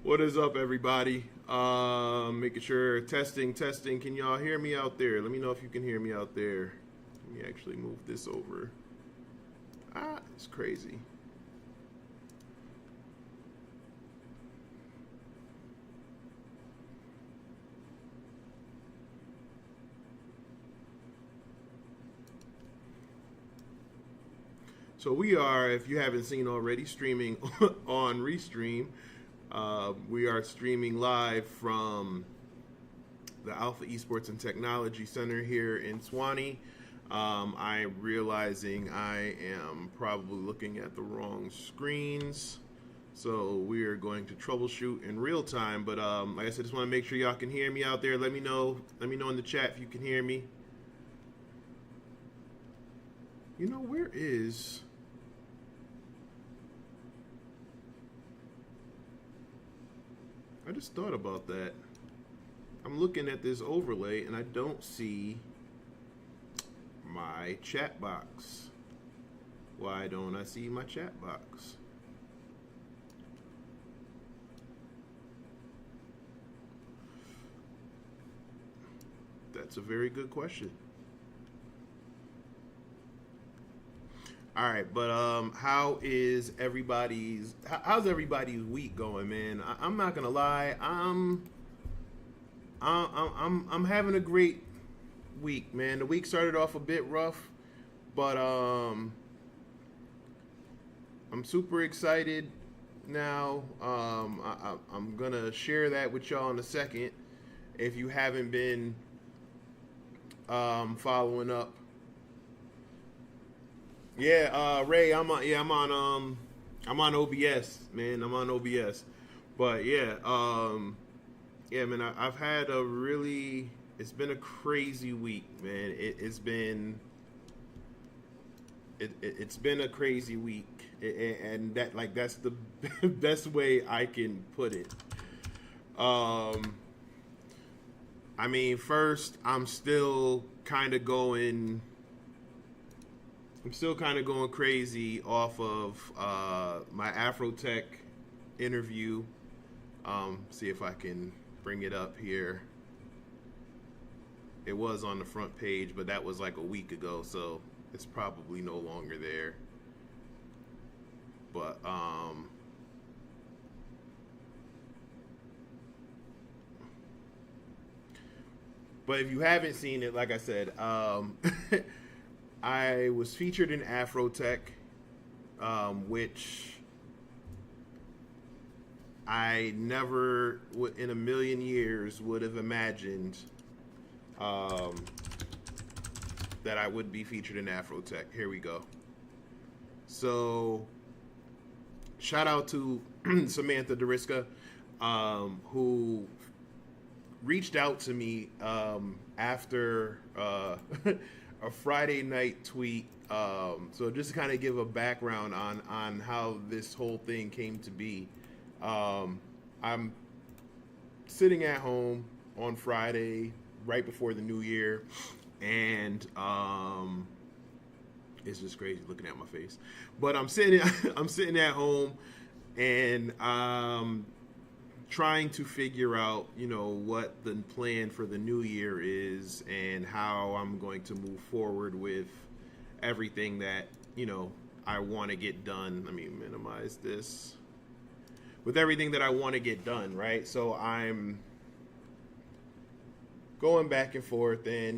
What is up, everybody? Making sure testing. Can y'all hear me out there? Let me know if you can hear me out there. Let me actually move this over. It's crazy. So we are, if you haven't seen already, streaming on Restream. We are streaming live from the Alpha Esports and Technology Center here in Swanee. I'm realizing I am probably looking at the wrong screens. So we are going to troubleshoot in real time. But like I said, just want to make sure y'all can hear me out there. Let me know. Let me know in the chat if you can hear me. You know, where is... I just thought about that. I'm looking at this overlay and I don't see my chat box. Why don't I see my chat box? That's a very good question. All right, but how's everybody's week going, man? I'm not gonna lie, I'm having a great week, man. The week started off a bit rough, but I'm super excited now. I'm gonna share that with y'all in a second. If you haven't been following up. Yeah, Ray, I'm on OBS, man. I'm on OBS. But yeah, man, I've had it's been a crazy week, man. It's been a crazy week, and that's the best way I can put it. I mean, first, I'm still kind of going crazy off of my Afrotech interview. See if I can bring it up here. It was on the front page, but that was like a week ago, so it's probably no longer there. But if you haven't seen it, like I said, I was featured in Afrotech, which I never in a million years would have imagined that I would be featured in Afrotech. Here we go. So, shout out to Samantha Deriska, who reached out to me after a Friday night tweet. So just to kind of give a background on how this whole thing came to be. I'm sitting at home on Friday, right before the new year, and it's just crazy looking at my face. But I'm sitting at home, and trying to figure out, what the plan for the new year is and how I'm going to move forward with everything that, I want to get done. Let me minimize this. With everything that I want to get done, right? So I'm going back and forth, and,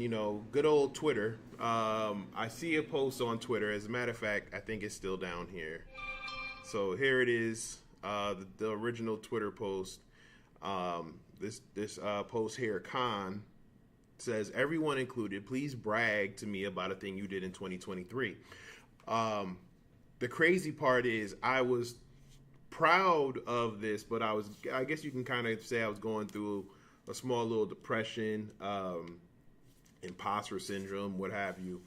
good old Twitter. I see a post on Twitter. As a matter of fact, I think it's still down here. So here it is. The original Twitter post. This post here, Khan says, "Everyone included, please brag to me about a thing you did in 2023." The crazy part is I was proud of this, but I guess you can kind of say I was going through a small little depression, imposter syndrome, what have you.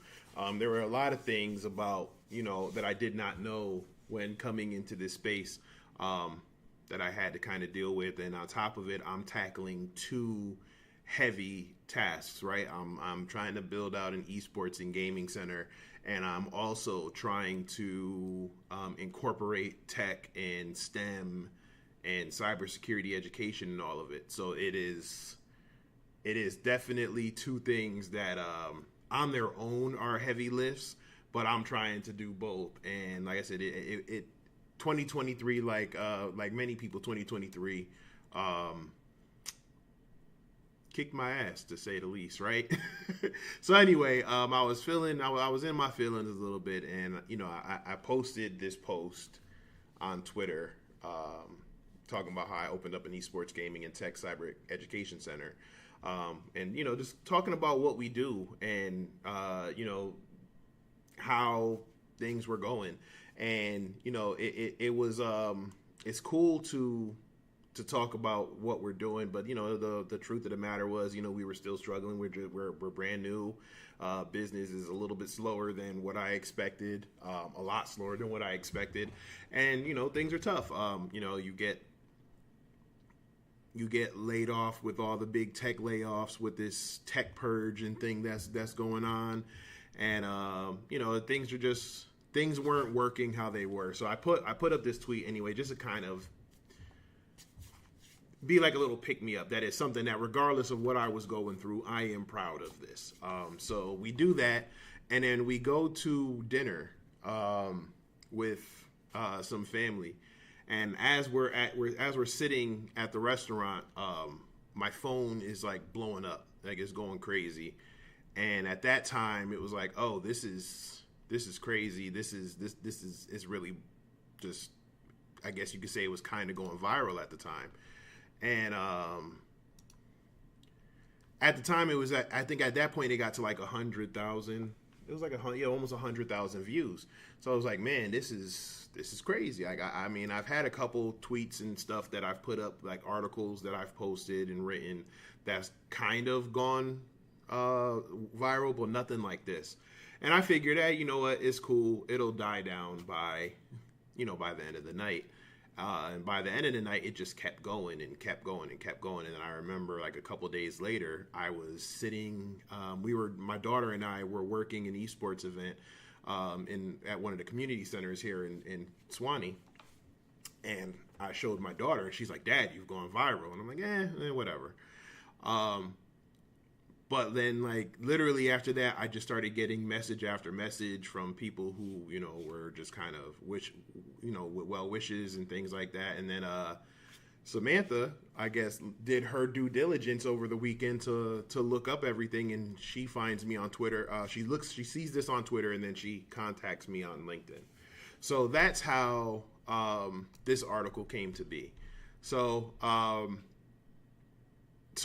There were a lot of things about, that I did not know when coming into this space, that I had to kind of deal with. And on top of it, I'm tackling two heavy tasks, right? I'm trying to build out an esports and gaming center, and I'm also trying to incorporate tech and STEM and cybersecurity education and all of it. So it is definitely two things that on their own are heavy lifts, but I'm trying to do both. And like I said, it 2023, like many people, 2023 kicked my ass, to say the least, right? So anyway, I was in my feelings a little bit, and I posted this post on Twitter talking about how I opened up an esports gaming and tech cyber education center. And just talking about what we do, and how things were going, and it was it's cool to talk about what we're doing, but the truth of the matter was, we were still struggling. We're brand new. Business is a little bit slower than what I expected, a lot slower than what I expected, and things are tough. You get laid off with all the big tech layoffs, with this tech purge and thing that's going on, and things weren't working how they were. So I put up this tweet anyway, just to kind of be like a little pick me up. That is something that, regardless of what I was going through, I am proud of this. So we do that, and then we go to dinner with some family. And as we're sitting at the restaurant, my phone is like blowing up, like it's going crazy. And at that time, it was like, oh, this is crazy. This is really just, I guess you could say it was kind of going viral at the time. And at the time, it was I think at that point it got to like 100,000. It was like almost 100,000 views. So I was like, man, this is crazy. I mean, I've had a couple tweets and stuff that I've put up, like articles that I've posted and written, that's kind of gone viral, but nothing like this. And I figured, hey, you know what? It's cool. It'll die down by the end of the night. And by the end of the night, it just kept going and kept going and kept going. And then I remember, like, a couple days later, I was sitting. My daughter and I were working an esports event at one of the community centers here in Suwanee. And I showed my daughter, and she's like, "Dad, you've gone viral." And I'm like, whatever. But then, like, literally after that, I just started getting message after message from people who, were just kind of with well wishes and things like that. And then Samantha, I guess, did her due diligence over the weekend to look up everything, and she finds me on Twitter. She sees this on Twitter, and then she contacts me on LinkedIn. So that's how this article came to be. So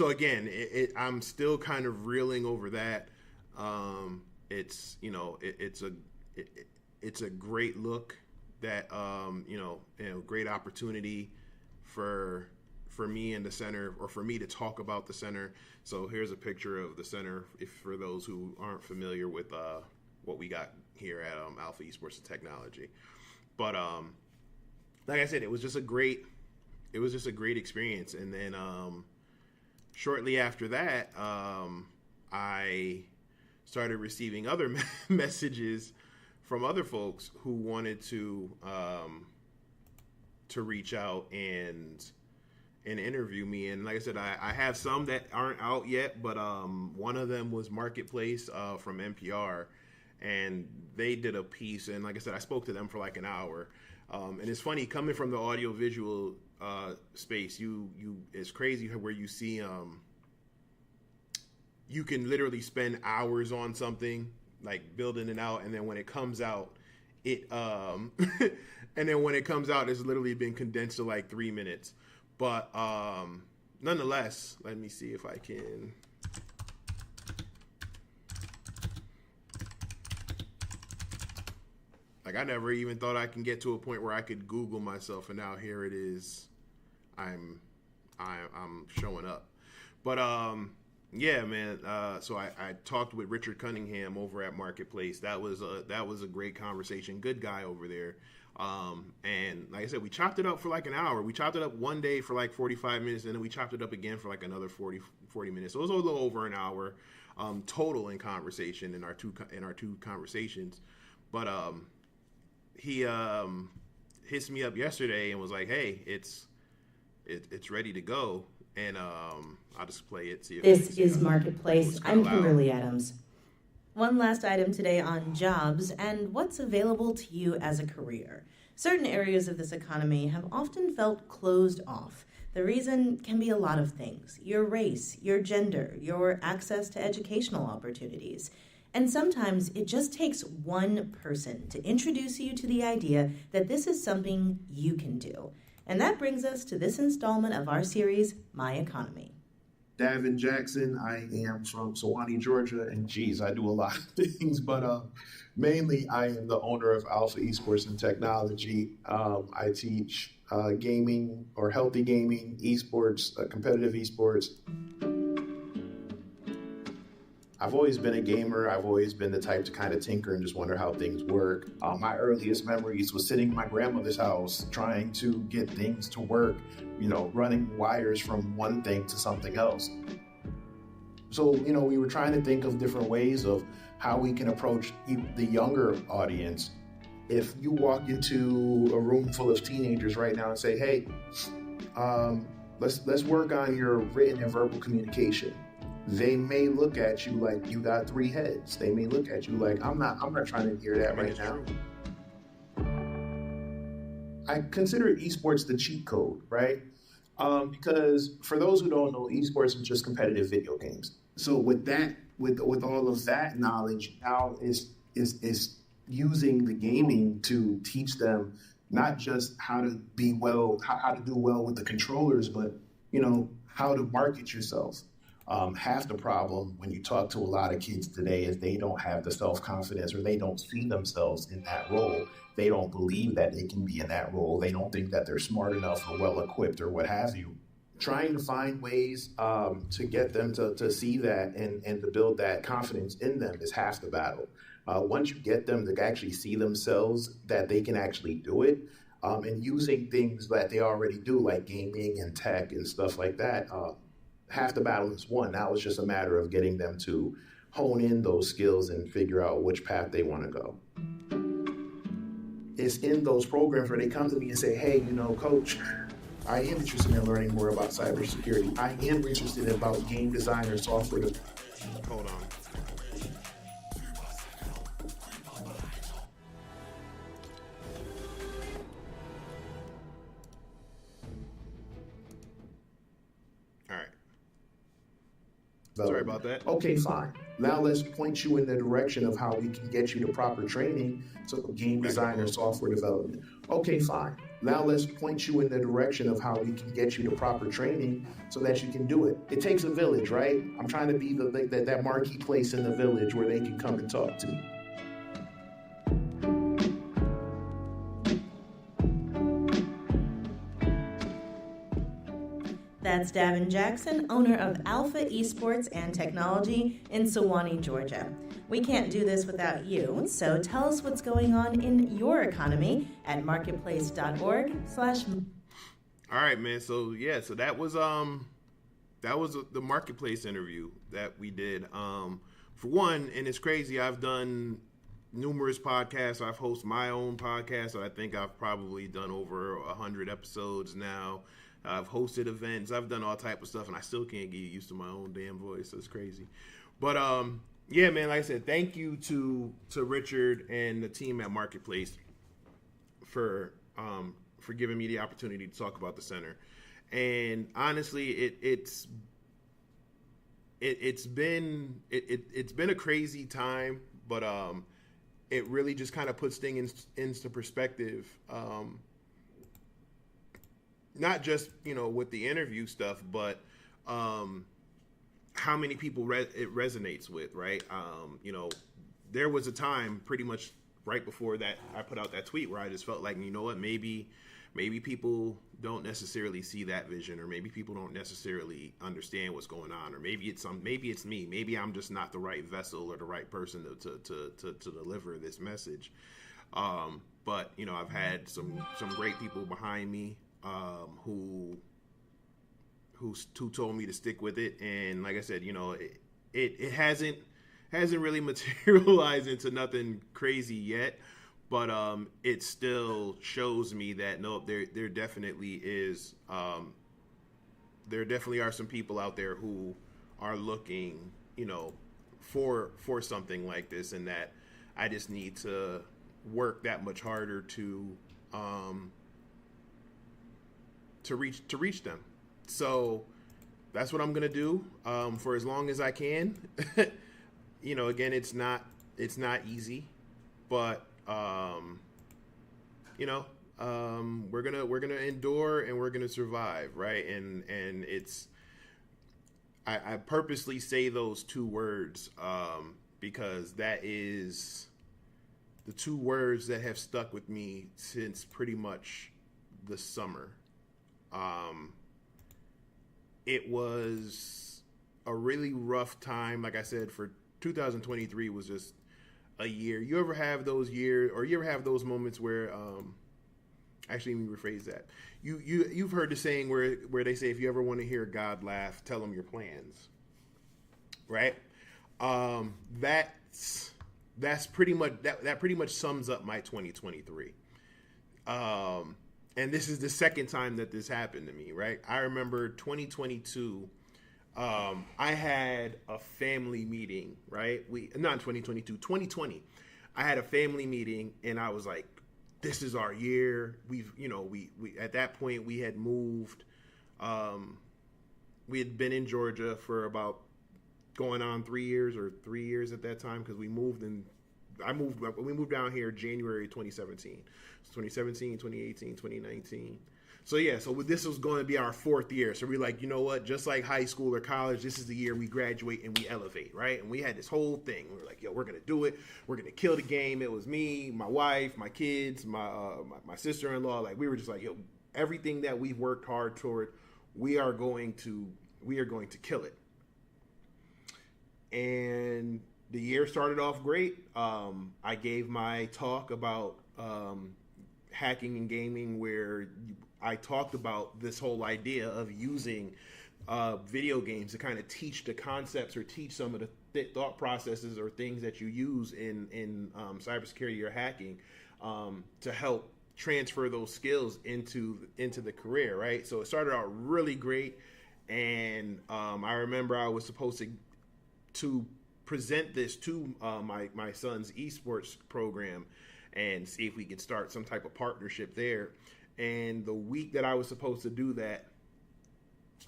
again, I'm still kind of reeling over that. It's a great look, that great opportunity for me in the center, or for me to talk about the center. So here's a picture of the center, for those who aren't familiar with what we got here at Alpha Esports and Technology. But like I said, it was just a great experience. And then shortly after that, I started receiving other messages from other folks who wanted to reach out and interview me. And like I said, I have some that aren't out yet, but one of them was Marketplace from NPR, and they did a piece. And like I said, I spoke to them for like an hour. And it's funny, coming from the audio visual space, it's crazy where you see you can literally spend hours on something, like building it out, and then when it comes out, it's literally been condensed to like 3 minutes. But nonetheless, let me see if I can. Like, I never even thought I can get to a point where I could Google myself, and now here it is. I'm showing up. But Yeah, man. So I talked with Richard Cunningham over at Marketplace. That was a great conversation. Good guy over there. And like I said, we chopped it up for like an hour. We chopped it up one day for like 45 minutes, and then we chopped it up again for like another 40 minutes. So it was a little over an hour total in conversation in our two conversations. But he hits me up yesterday and was like, "Hey, it's ready to go." And I'll just play it. See if This is Marketplace. I'm loud. Kimberly Adams. One last item today on jobs and what's available to you as a career. Certain areas of this economy have often felt closed off. The reason can be a lot of things: your race, your gender, your access to educational opportunities. And sometimes it just takes one person to introduce you to the idea that this is something you can do. And that brings us to this installment of our series, My Economy. Davin Jackson. I am from Sewanee, Georgia, and geez, I do a lot of things, but mainly I am the owner of Alpha Esports and Technology. I teach gaming or healthy gaming, esports, competitive esports. I've always been a gamer. I've always been the type to kind of tinker and just wonder how things work. My earliest memories was sitting in my grandmother's house trying to get things to work, running wires from one thing to something else. So, we were trying to think of different ways of how we can approach the younger audience. If you walk into a room full of teenagers right now and say, "Hey, let's work on your written and verbal communication," they may look at you like you got three heads. They may look at you like, I'm not trying to hear that right now. I consider esports the cheat code, right? Because for those who don't know, esports is just competitive video games. So with all of that knowledge, now is using the gaming to teach them not just how to do well with the controllers, but how to market yourself. Half the problem when you talk to a lot of kids today is they don't have the self-confidence, or they don't see themselves in that role. They don't believe that they can be in that role. They don't think that they're smart enough or well-equipped or what have you. Trying to find ways to get them to see that and to build that confidence in them is half the battle. Once you get them to actually see themselves that they can actually do it, and using things that they already do, like gaming and tech and stuff like that, half the battle is won. Now it's just a matter of getting them to hone in those skills and figure out which path they want to go. It's in those programs where they come to me and say, "Hey, coach, I am interested in learning more about cybersecurity. I am interested about game design or software." Hold on. Sorry about that. Okay, fine. Now let's point you in the direction of how we can get you the proper training, so game design or software development. Okay, fine. Now let's point you in the direction of how we can get you the proper training so that you can do it. It takes a village, right? I'm trying to be that marquee place in the village where they can come and talk to me. That's Davin Jackson, owner of Alpha Esports and Technology in Sewanee, Georgia. We can't do this without you, so tell us what's going on in your economy at marketplace.org/. All right, man. So that was the Marketplace interview that we did. For one, and it's crazy, I've done numerous podcasts. I've hosted my own podcast. So I think I've probably done over 100 episodes now. I've hosted events. I've done all type of stuff, and I still can't get used to my own damn voice. So it's crazy. But yeah, man. Like I said, thank you to Richard and the team at Marketplace for giving me the opportunity to talk about the center. And honestly, it's been a crazy time, but it really just kind of puts things into perspective. Not just, with the interview stuff, but how many people it resonates with, right? There was a time pretty much right before that I put out that tweet where I just felt like, maybe maybe people don't necessarily see that vision, or maybe people don't necessarily understand what's going on, or maybe it's me. Maybe I'm just not the right vessel or the right person to deliver this message. But you know, I've had some great people behind me who told me to stick with it, and like I said, you know, it hasn't really materialized into nothing crazy yet, but it still shows me that no, there definitely is there definitely are some people out there who are looking, you know, for something like this, and that I just need to work that much harder to reach them. So that's what I'm gonna do for as long as I can. You know, again, it's not easy, but you know, we're gonna endure and we're gonna survive, right? And it's I purposely say those two words because that is the two words that have stuck with me since pretty much the summer. It was a really rough time, like I said, for 2023 was just a year. You ever have those years, or you ever have those moments where, actually, let me rephrase that. You've heard the saying where they say, if you ever want to hear God laugh, tell him your plans, right? That's pretty much that pretty much sums up my 2023. And this is the second time that this happened to me, right? I remember 2022. I had a family meeting, right? 2020. I had a family meeting, and I was like, this is our year. We at that point we had moved. We had been in Georgia for about going on 3 years at that time, because we moved down here January 2017. So 2017, 2018, 2019. So yeah, so this was going to be our 4th year. So we're like, you know what? Just like high school or college, this is the year we graduate and we elevate, right? And we had this whole thing. We were like, yo, we're going to do it. We're going to kill the game. It was me, my wife, my kids, my sister-in-law. Like, we were just like, yo, everything that we've worked hard toward, we are going to kill it. And the year started off great. I gave my talk about hacking and gaming, where I talked about this whole idea of using video games to kind of teach the concepts or teach some of the thought processes or things that you use in cybersecurity or hacking to help transfer those skills into the career, right? So it started out really great, and I remember I was supposed to present this to my son's esports program and see if we could start some type of partnership there. And the week that I was supposed to do that,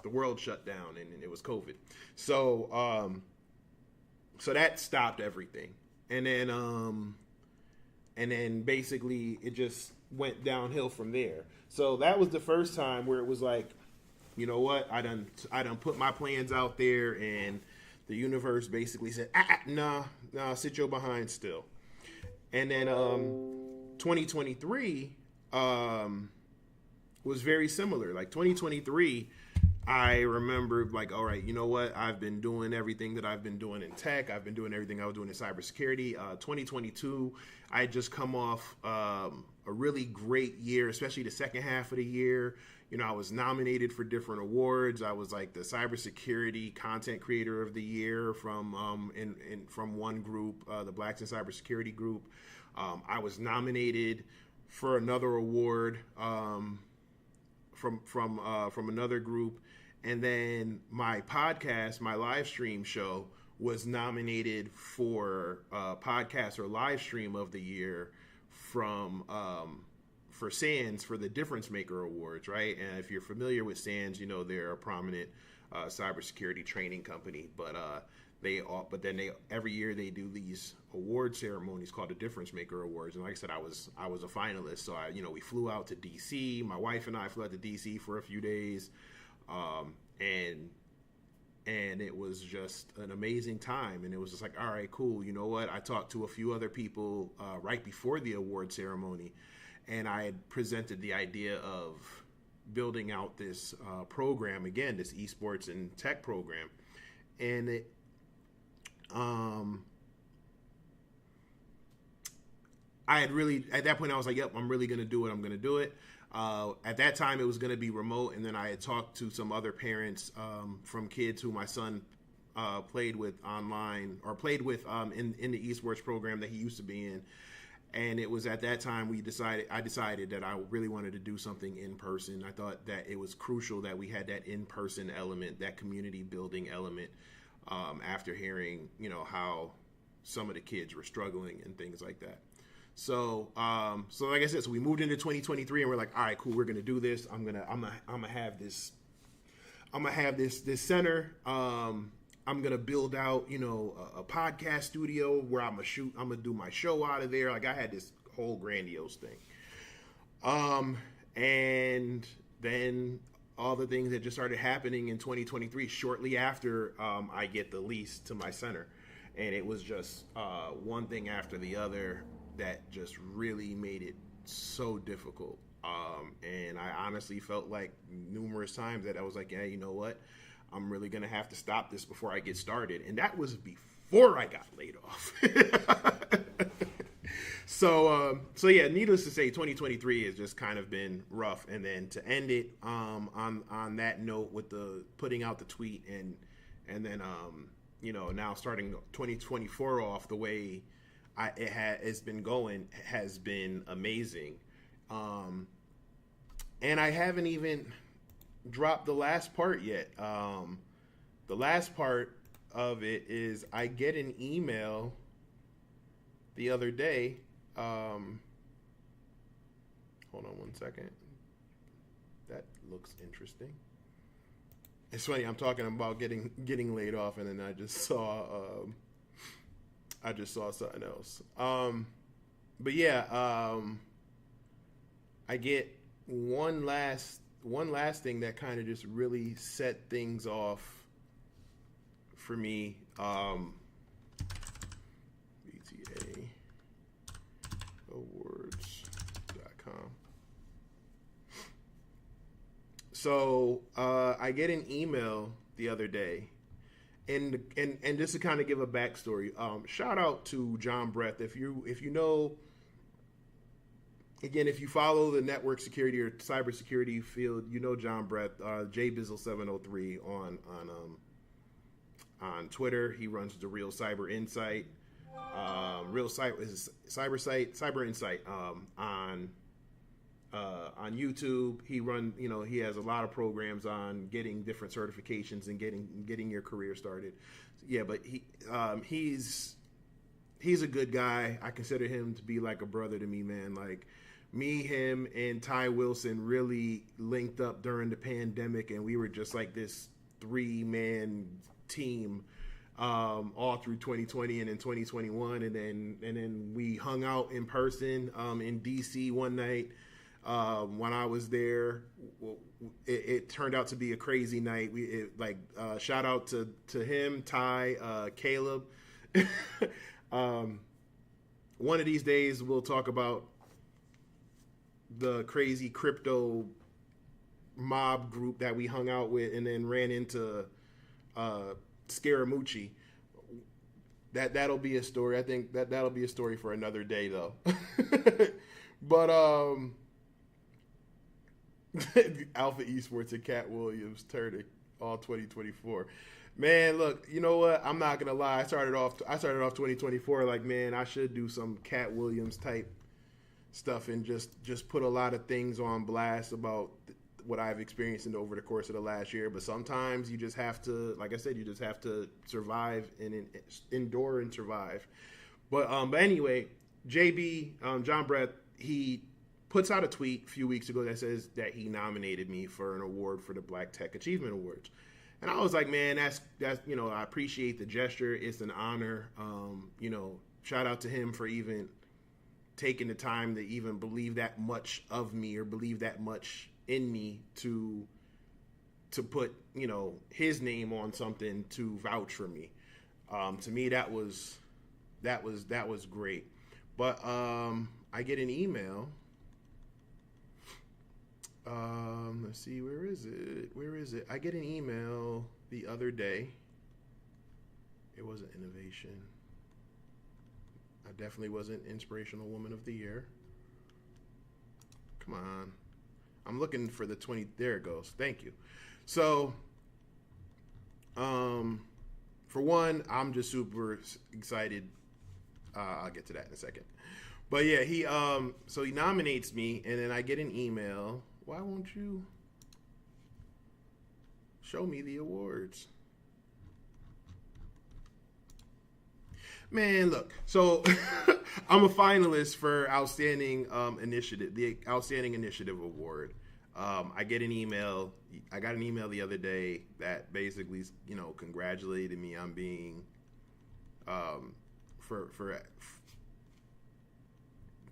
the world shut down, and it was COVID. So so that stopped everything. And then basically it just went downhill from there. So that was the first time where it was like, you know what, I done put my plans out there, and the universe basically said, nah, sit your behind still. And then 2023 was very similar. Like 2023, I remember like, all right, you know what? I've been doing everything that I've been doing in tech. I've been doing everything I was doing in cybersecurity. 2022, I had just come off a really great year, especially the second half of the year. You know, I was nominated for different awards. I was like the cybersecurity content creator of the year from one group, the Blacks in Cybersecurity group. I was nominated for another award from another group, and then my podcast, my live stream show, was nominated for podcast or live stream of the year for SANS, for the Difference Maker Awards, right? And if you're familiar with SANS, you know they're a prominent cybersecurity training company, but then every year they do these award ceremonies called the Difference Maker Awards. And like I said, I was a finalist. So we flew out to DC. My wife and I flew out to DC for a few days, and it was just an amazing time. And it was just like, all right, cool. You know what? I talked to a few other people right before the award ceremony, and I had presented the idea of building out this program again, this esports and tech program, and it. I had really, at that point, I was like, yep, I'm really going to do it. I'm going to do it. At that time, it was going to be remote. And then I had talked to some other parents from kids who my son played with online or played with in the esports program that he used to be in. And it was at that time I decided that I really wanted to do something in person. I thought that it was crucial that we had that in-person element, that community building element, after hearing, how some of the kids were struggling and things like that. So like I said, so we moved into 2023 and we're like, all right, cool, we're gonna do this. I'm gonna have this center. I'm gonna build out, a podcast studio where I'm gonna do my show out of there. Like I had this whole grandiose thing. And then all the things that just started happening in 2023 shortly after I get the lease to my center. And it was just one thing after the other that just really made it so difficult. And I honestly felt like numerous times that I was like, yeah, you know what? I'm really going to have to stop this before I get started. And that was before I got laid off. So yeah, needless to say, 2023 has just kind of been rough. And then to end it on that note with the putting out the tweet and then, now starting 2024 off the way it's been going has been amazing. And I haven't even dropped the last part yet. The last part of it is I get an email the other day. Hold on one second. That looks interesting. It's funny, I'm talking about getting laid off, and then I just saw something else. But yeah, I get one last thing that kind of just really set things off for me. BTAawards.com. So I get an email the other day. And just to kind of give a backstory, shout out to John Breth. If you know, again, if you follow the network security or cybersecurity field, you know John Breth, JBizzle703 on Twitter. He runs the Real Cyber Insight, Cyber Insight on YouTube. He has a lot of programs on getting different certifications and getting your career started. Yeah, but he's a good guy. I consider him to be like a brother to me, man. Like me, him, and Ty Wilson really linked up during the pandemic, and we were just like this 3-man team all through 2020 and in 2021, and then we hung out in person in DC one night. When I was there, it turned out to be a crazy night. Shout out to him, Ty, Caleb. One of these days we'll talk about the crazy crypto mob group that we hung out with and then ran into Scaramucci. That'll be a story. I think that'll be a story for another day though. But Alpha Esports and Cat Williams turning all 2024. Man, look, you know what? I'm not gonna lie. I started off 2024 like, man, I should do some Cat Williams type stuff and just put a lot of things on blast about what I've experienced over the course of the last year. But sometimes you just have to, like I said, you just have to survive and endure and survive. But anyway, John Breth, he puts out a tweet a few weeks ago that says that he nominated me for an award for the Black Tech Achievement Awards. And I was like, man, that's I appreciate the gesture. It's an honor. Shout out to him for even taking the time to even believe that much of me or believe that much in me to put, his name on something to vouch for me. To me, that was great. But I get an email Let's see, where is it? Where is it? I get an email the other day. It wasn't innovation. I definitely wasn't inspirational woman of the year. Come on. I'm looking for the 20. There it goes. Thank you. So, for one, I'm just super excited. I'll get to that in a second. But yeah, so he nominates me, and then I get an email. Why won't you show me the awards? Man, look. So I'm a finalist for Outstanding Initiative, the Outstanding Initiative Award. I get an email. I got an email the other day that basically, congratulated me on being for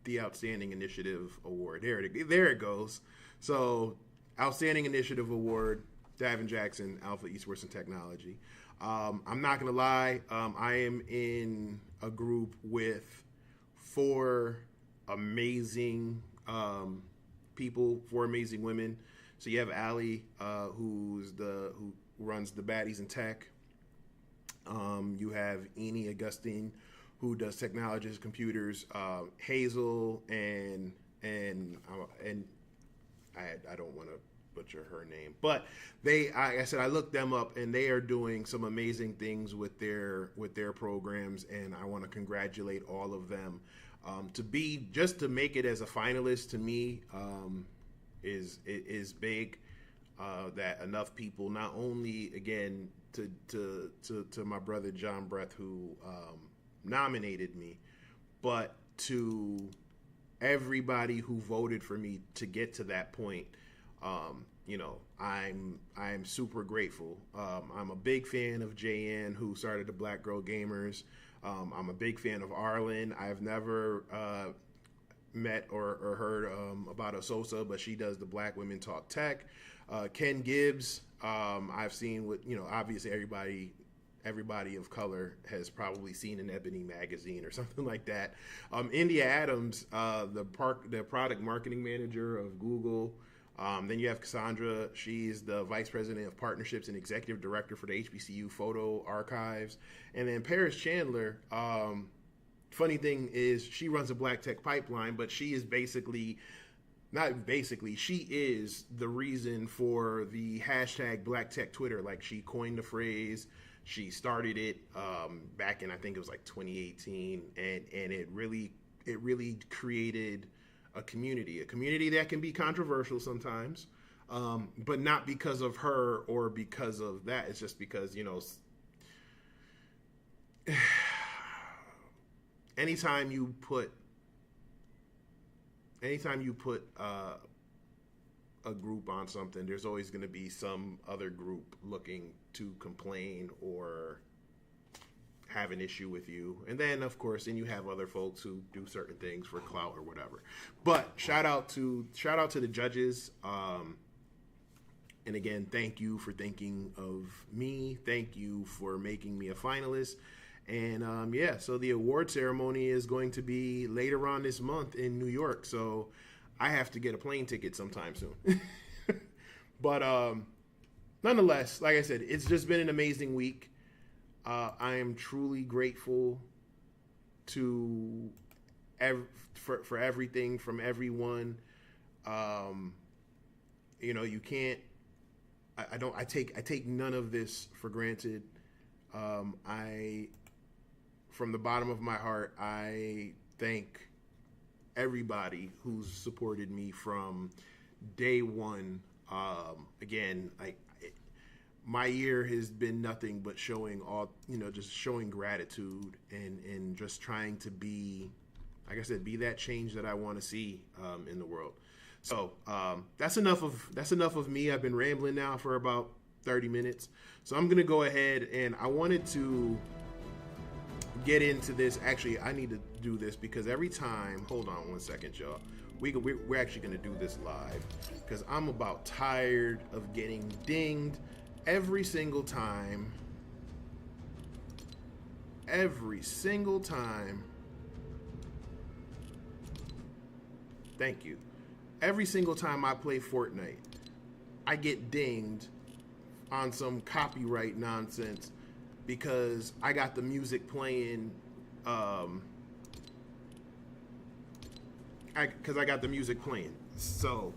the Outstanding Initiative Award. There it goes. So, Outstanding Initiative Award, Davin Jackson, Alpha Esports and Technology. I'm not gonna lie. I am in a group with 4 amazing people, 4 amazing women. So you have Allie, who runs the Baddies in Tech. You have Eni Augustine, who does technologies, computers. Hazel and I don't want to butcher her name, but I said I looked them up, and they are doing some amazing things with their programs, and I want to congratulate all of them. To make it as a finalist to me is big. That enough people, not only again to my brother John Breth, who nominated me, but to everybody who voted for me to get to that point. I'm super grateful. I'm a big fan of JN, who started the Black Girl Gamers. I'm a big fan of Arlen. I've never met or heard about Asosa, but she does the Black Women Talk Tech. Ken Gibbs, I've seen with, obviously everybody of color has probably seen an Ebony magazine or something like that. India Adams, the product marketing manager of Google. Then you have Cassandra. She's the vice president of partnerships and executive director for the HBCU photo archives. And then Paris Chandler, funny thing is she runs a Black Tech Pipeline, but she is she is the reason for the hashtag Black Tech Twitter. Like, she coined the phrase. She started it back in, I think it was like 2018, and it really created a community that can be controversial sometimes, but not because of her or because of that. It's just because, anytime you put a group on something, there's always going to be some other group looking to complain or have an issue with you. And then, of course, you have other folks who do certain things for clout or whatever. But shout out to the judges. And again, thank you for thinking of me. Thank you for making me a finalist. And so the award ceremony is going to be later on this month in New York. So I have to get a plane ticket sometime soon. But nonetheless, like I said, it's just been an amazing week. I am truly grateful to for everything from everyone. You can't. I take none of this for granted. From the bottom of my heart, I thank everybody who's supported me from day one. Again, my year has been nothing but showing gratitude and just trying to be, like I said, be that change that I want to see in the world. So that's enough of me. I've been rambling now for about 30 minutes. So I'm gonna go ahead, and I wanted to get into this. Actually, I need to do this because every time, hold on one second, y'all. We're actually going to do this live because I'm about tired of getting dinged every single time. Thank you. every single time I play Fortnite, I get dinged on some copyright nonsense because I got the music playing. Because I got the music playing. So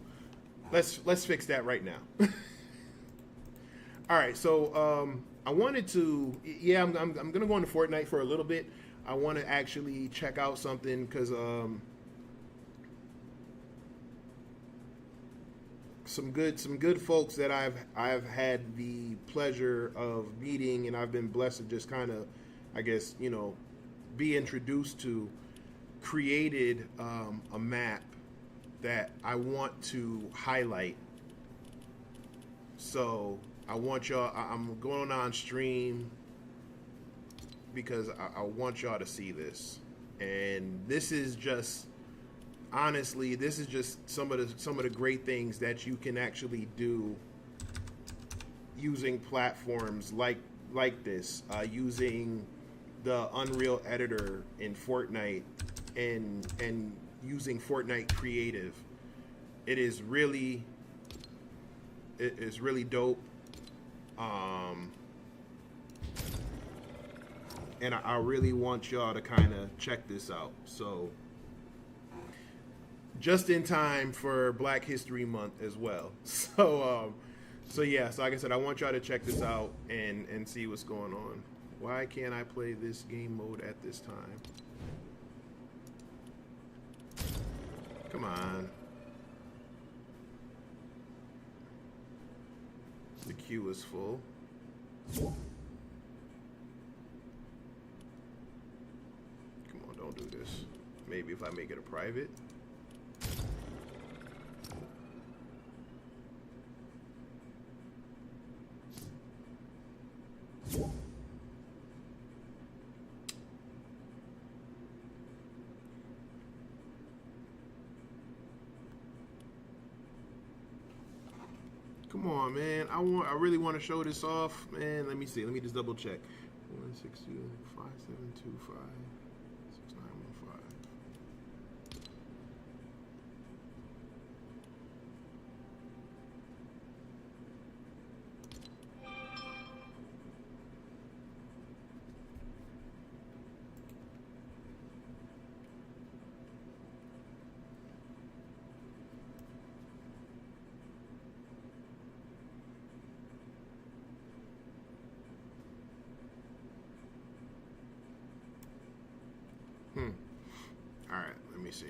let's fix that right now. All right, so I wanted to, I'm gonna go into Fortnite for a little bit. I want to actually check out something because some good folks that I've had the pleasure of meeting, and I've been blessed to just kind of, I guess, be introduced to, created a map that I want to highlight. So I want y'all, I'm going on stream because I want y'all to see this. And this is just, honestly, this is just some of the great things that you can actually do using platforms like this, using the Unreal Editor in Fortnite and using Fortnite Creative. It is really dope. And I really want y'all to kind of check this out. So just in time for Black History Month as well. So yeah, so like I said, I want y'all to check this out and see what's going on. Why can't I play this game mode at this time? Come on. The queue is full. Come on, don't do this. Maybe if I make it a private. Come on, man. I really want to show this off, man. Let me see. Let me just double check. 162 5725 6915. All right, let me see.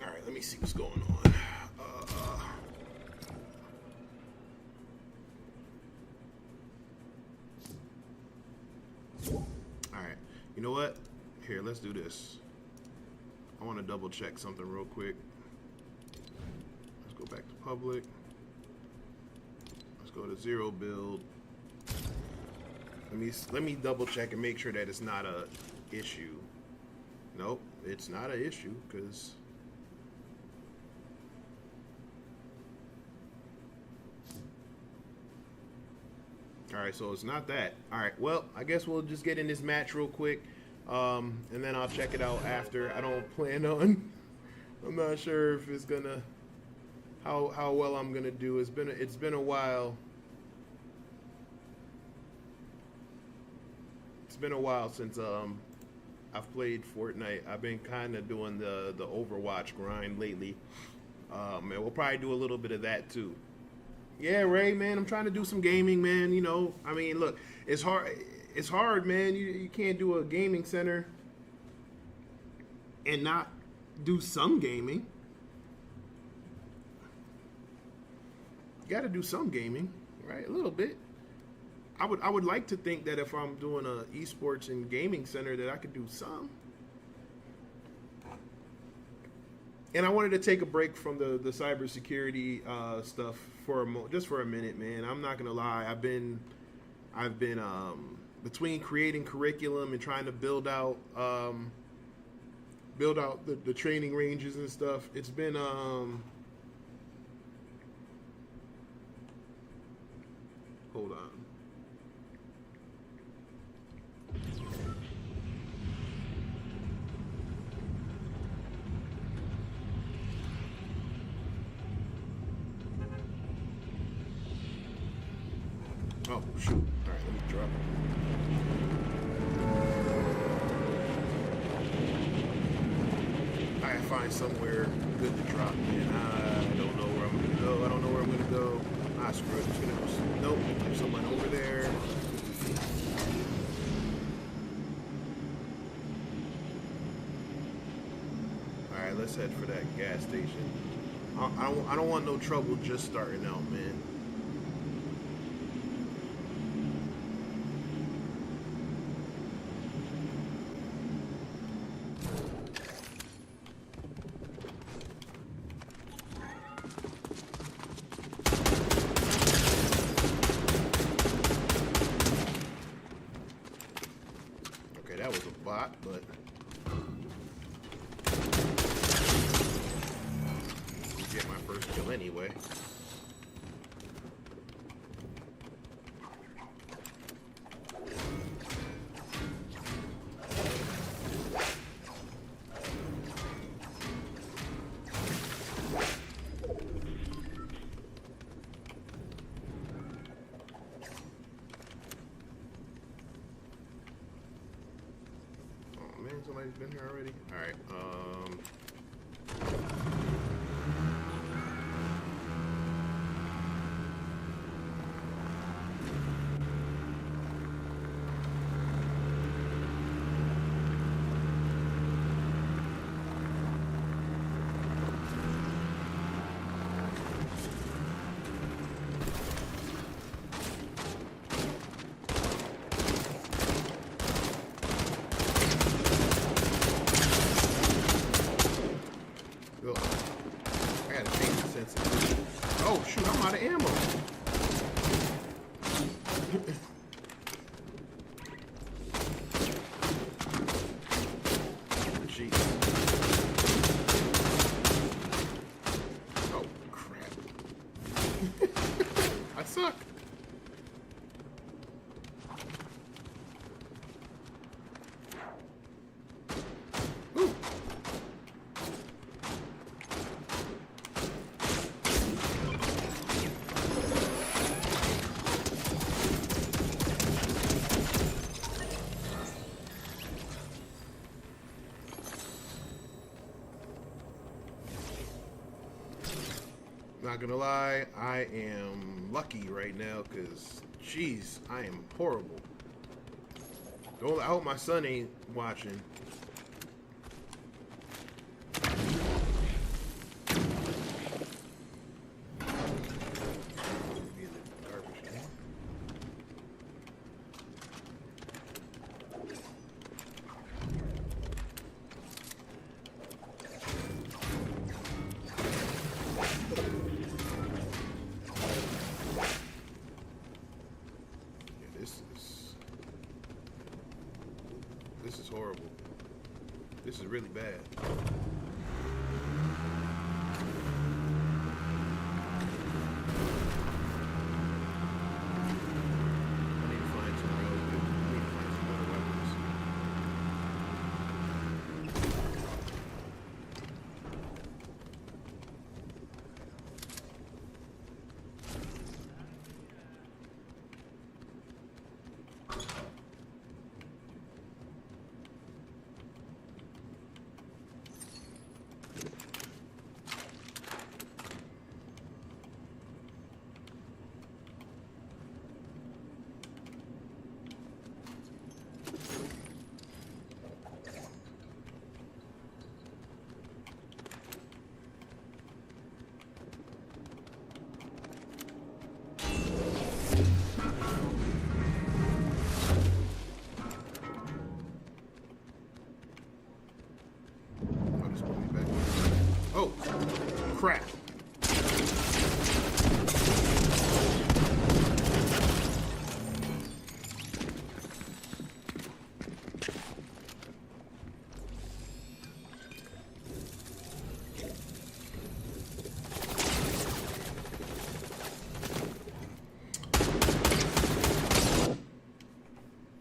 All right, let me see what's going on. All right, you know what? Here, let's do this. I want to double check something real quick. Let's go back to public. Let's go to zero build. Let me double check and make sure that it's not a issue. Nope, it's not an issue because. All right, so it's not that. All right, well, I guess we'll just get in this match real quick, and then I'll check it out after. I don't plan on. I'm not sure if it's gonna how well I'm gonna do. It's been a while. It's been a while since I've played Fortnite. I've been kind of doing the Overwatch grind lately, and we'll probably do a little bit of that too. Yeah, Ray, man, I'm trying to do some gaming, man. I mean, look, it's hard. It's hard, man. You can't do a gaming center and not do some gaming. You got to do some gaming, right? A little bit. I would like to think that if I'm doing a esports and gaming center that I could do some. And I wanted to take a break from the cybersecurity stuff for just for a minute, man. I'm not gonna lie. I've been between creating curriculum and trying to build out the training ranges and stuff. It's been hold on. Oh shoot! All right, let me drop it. I gotta find somewhere good to drop, man. I don't know where I'm gonna go. I don't know where I'm gonna go. Ah, screw it. I'm just gonna go. Nope. There's someone over there. All right, let's head for that gas station. I don't want no trouble just starting out, man. Okay, that was a bot, but get my first kill anyway. Oh man, somebody's been here already. All right. Ugh. I gotta change the sensitivity. Oh shoot, I'm out of ammo. Jeez. Oh crap. I suck. Ooh. Not gonna lie, I am lucky right now because, jeez, I am horrible. Don't, I hope my son ain't watching. Be in the garbage can. This is horrible. This is really bad. I need to find some real good. I need to find some better weapons. crap.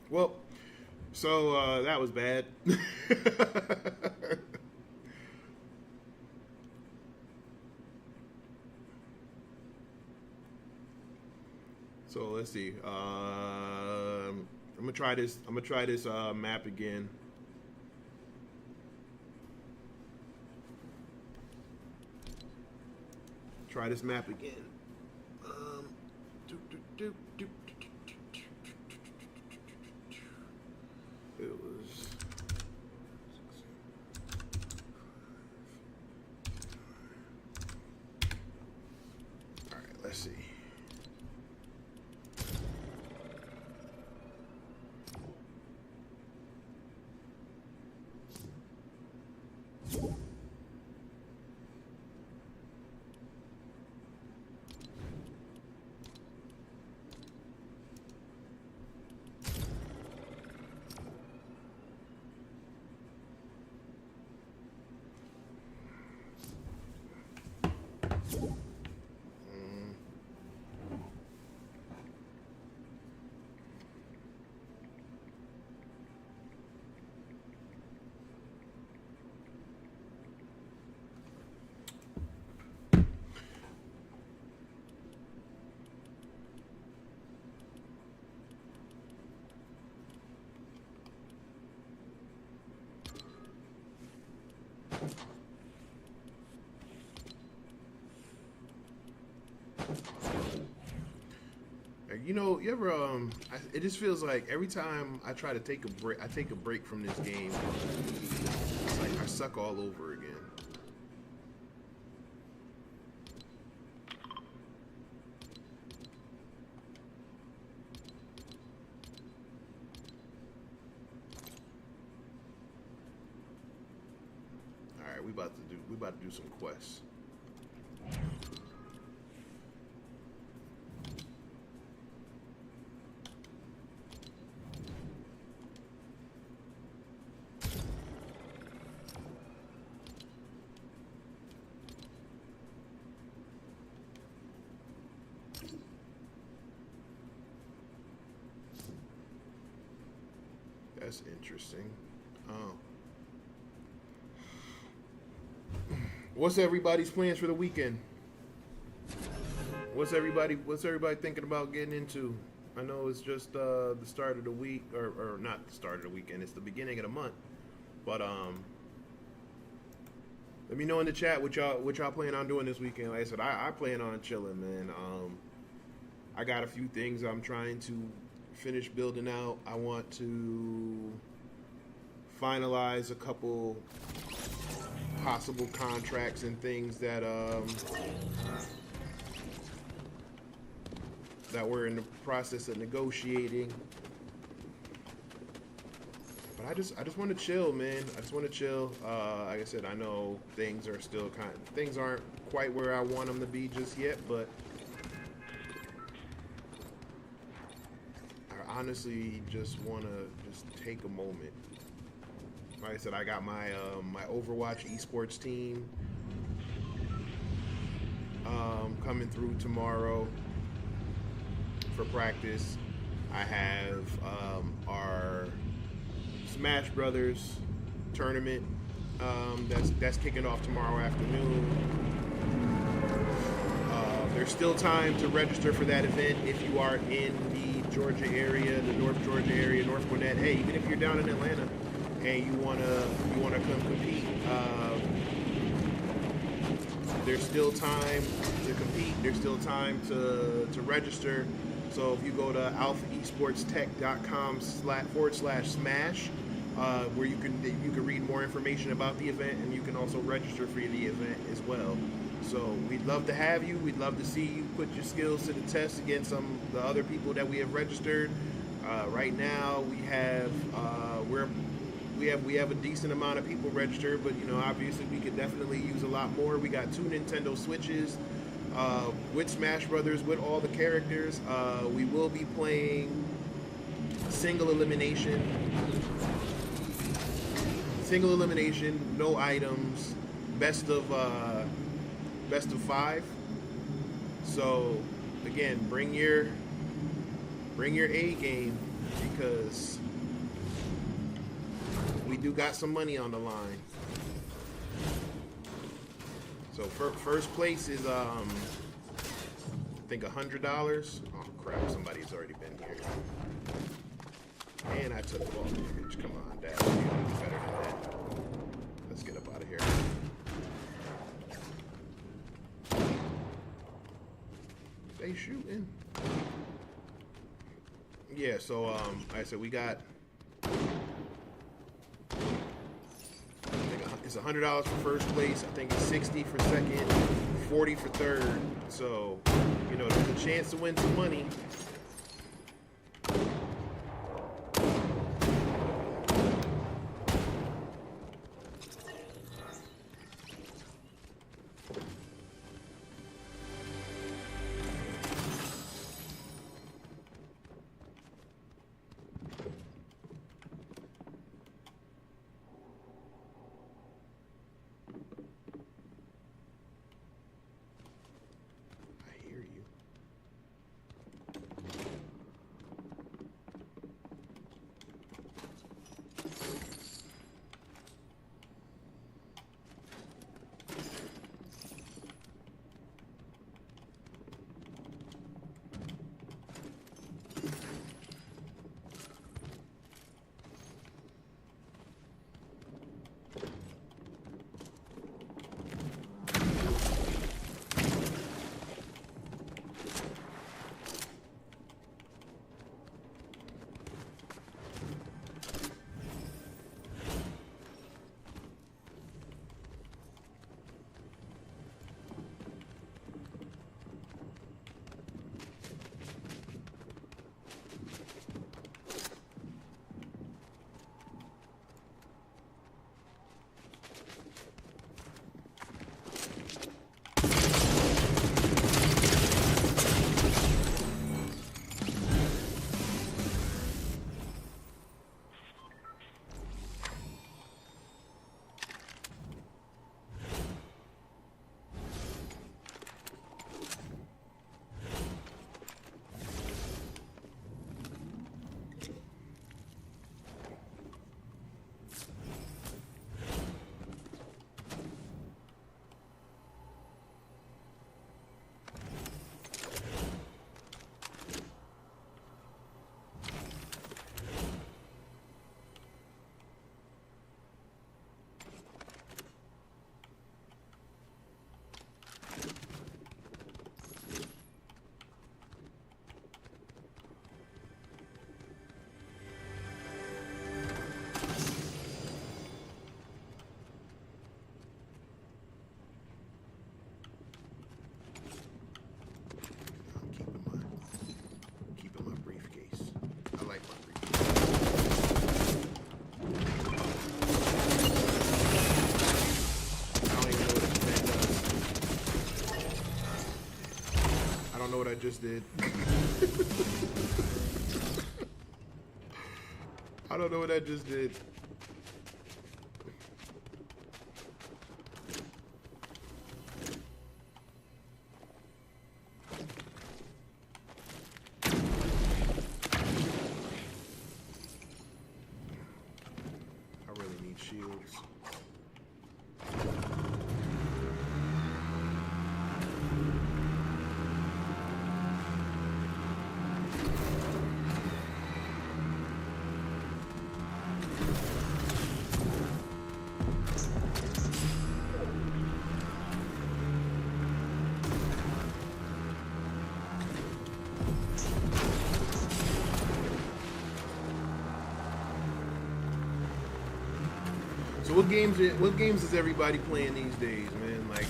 Well, so that was bad. So let's see. I'm gonna try this. I'm gonna try this map again. Try this map again. It was. All right. Let's see. You know, you ever it just feels like every time I try to take a break from this game, it's like I suck all over again. All right, we about to do some quests. That's interesting. What's everybody's plans for the weekend? What's everybody thinking about getting into? I know it's just the start of the week, or not the start of the weekend. It's the beginning of the month. But let me know in the chat what y'all plan on doing this weekend. Like I said, I plan on chilling, man. I got a few things I'm trying to finish building out. I want to finalize a couple possible contracts and things that that we're in the process of negotiating. But I just want to chill, man. I just want to chill. Like I said, I know things aren't quite where I want them to be just yet, but I honestly just want to just take a moment. Like I said, I got my my Overwatch esports team coming through tomorrow for practice. I have our Smash Brothers tournament that's kicking off tomorrow afternoon. There's still time to register for that event if you are in the Georgia area, the North Georgia area, North Gwinnett. Hey, even if you're down in Atlanta and you wanna come compete, there's still time to compete. There's still time to register. So if you go to alphaesportstech.com//smash, where you can read more information about the event, and you can also register for the event as well. So we'd love to have you. We'd love to see you put your skills to the test against some of the other people that we have registered. Right now we have we we have a decent amount of people registered, but you know, obviously we could definitely use a lot more. We got 2 Nintendo Switches with Smash Brothers with all the characters. We will be playing single elimination, no items, best of 5. So again, bring your A game, because we do got some money on the line. So first place is I think $100. Oh crap! Somebody's already been here. And I took ball damage. Come on, Dad. You can do better than that. Let's get up out of here. They shooting. Yeah, so like I said, we got, I think it's $100 for first place. I think it's $60 for second, $40 for third. So, you know, there's a chance to win some money. What I just did. I don't know what I just did. I really need shields. So what games is everybody playing these days, man? Like,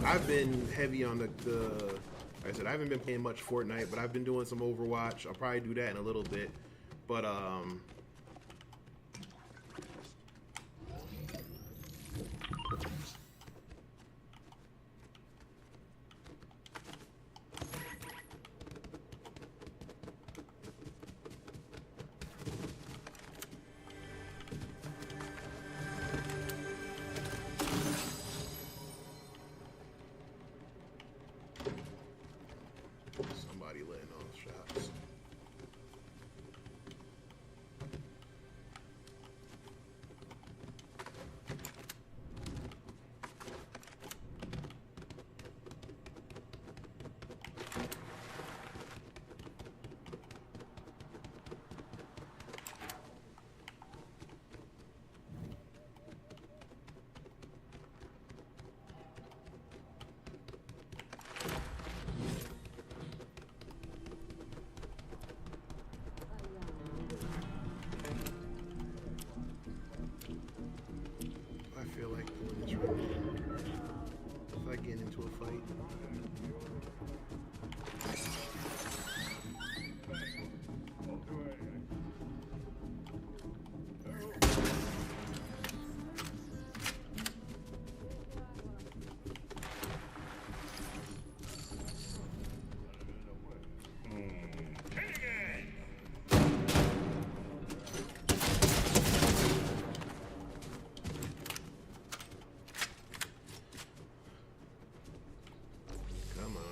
I've been heavy on the like I said, I haven't been playing much Fortnite, but I've been doing some Overwatch. I'll probably do that in a little bit. But Come on.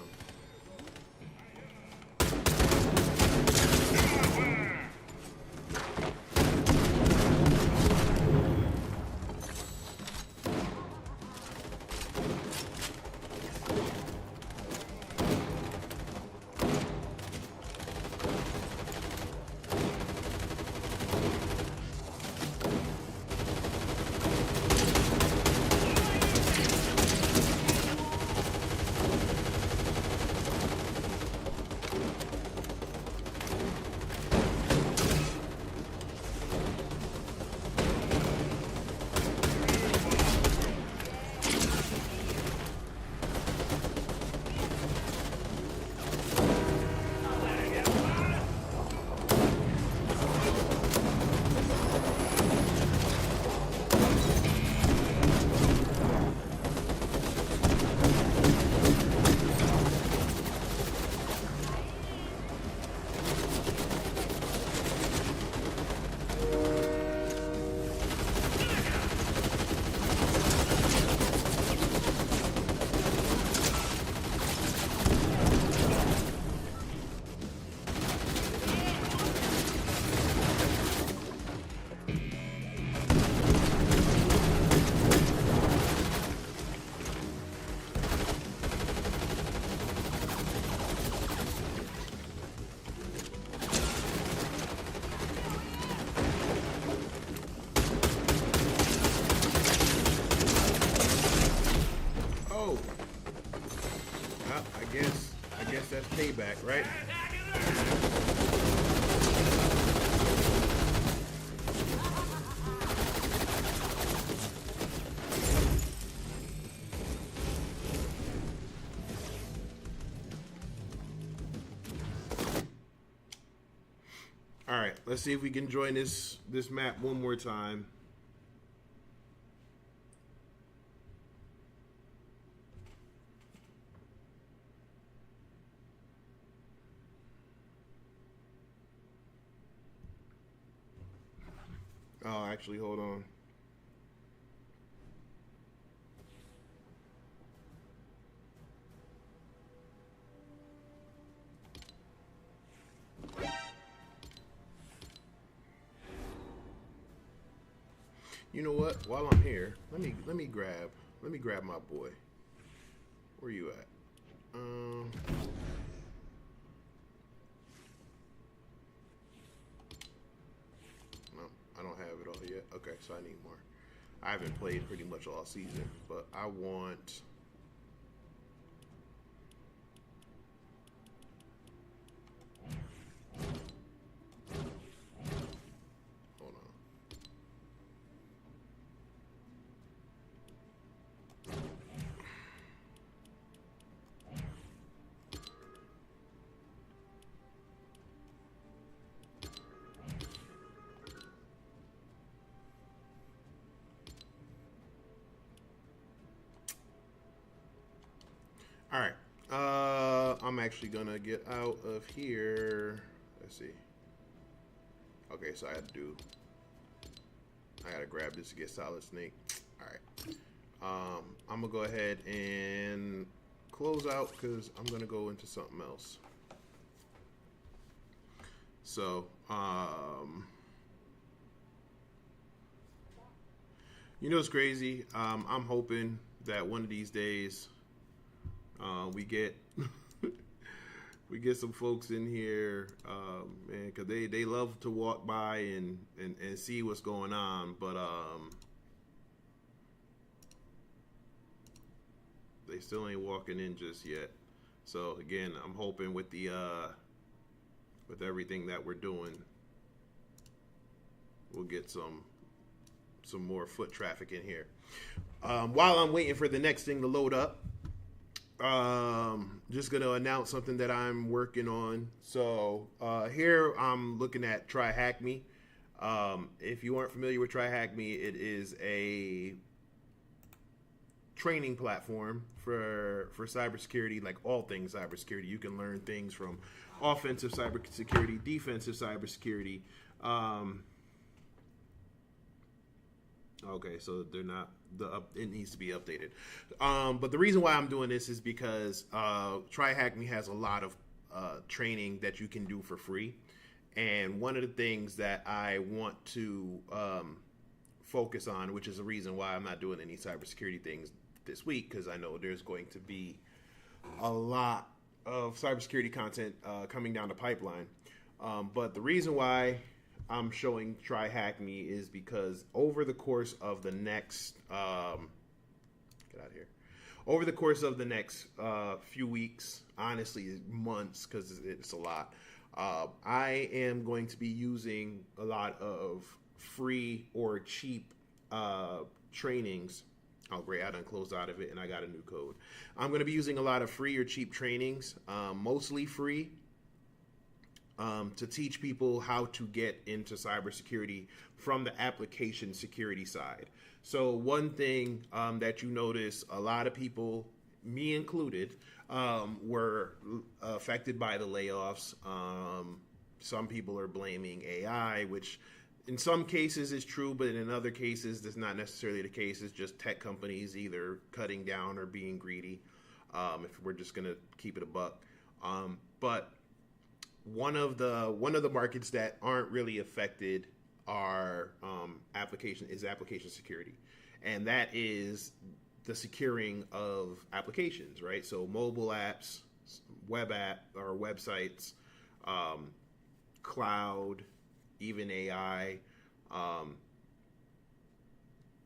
Oh. Well, I guess that's payback, right? All right, let's see if we can join this map one more time. Oh, actually, hold on. You know what? While I'm here, let me grab my boy. Where you at? No, I don't have it all yet. Okay, so I need more. I haven't played pretty much all season, but I want. Hold on. All right. I'm actually gonna get out of here. Let's see. Okay, so I gotta grab this to get Solid Snake. All right. I'm gonna go ahead and close out because I'm gonna go into something else. So, you know, it's crazy. I'm hoping that one of these days we get we get some folks in here, man, because they love to walk by and see what's going on, but they still ain't walking in just yet. So again, I'm hoping with the with everything that we're doing, we'll get some more foot traffic in here. While I'm waiting for the next thing to load up, just going to announce something that I'm working on. So here I'm looking at TryHackMe. If you aren't familiar with TryHackMe, it is a training platform for cybersecurity, like all things cybersecurity. You can learn things from offensive cybersecurity, defensive cybersecurity. Okay, so they're not it needs to be updated. But the reason why I'm doing this is because TryHackMe has a lot of training that you can do for free. And one of the things that I want to focus on, which is the reason why I'm not doing any cybersecurity things this week, because I know there's going to be a lot of cybersecurity content coming down the pipeline. But the reason why I'm showing TryHackMe is because over the course of the next over the course of the next few weeks, honestly months, because it's a lot, I am going to be using a lot of free or cheap trainings. Oh, great, I done closed out of it and I got a new code. I'm going to be using a lot of free or cheap trainings, mostly free, to teach people how to get into cybersecurity from the application security side. So one thing that you notice, a lot of people, me included, were affected by the layoffs. Some people are blaming AI, which in some cases is true, but in other cases that's not necessarily the case. It's just tech companies either cutting down or being greedy, if we're just going to keep it a buck. But one of the markets that aren't really affected are application security, and that is the securing of applications, right? So mobile apps, web app or websites, cloud, even AI,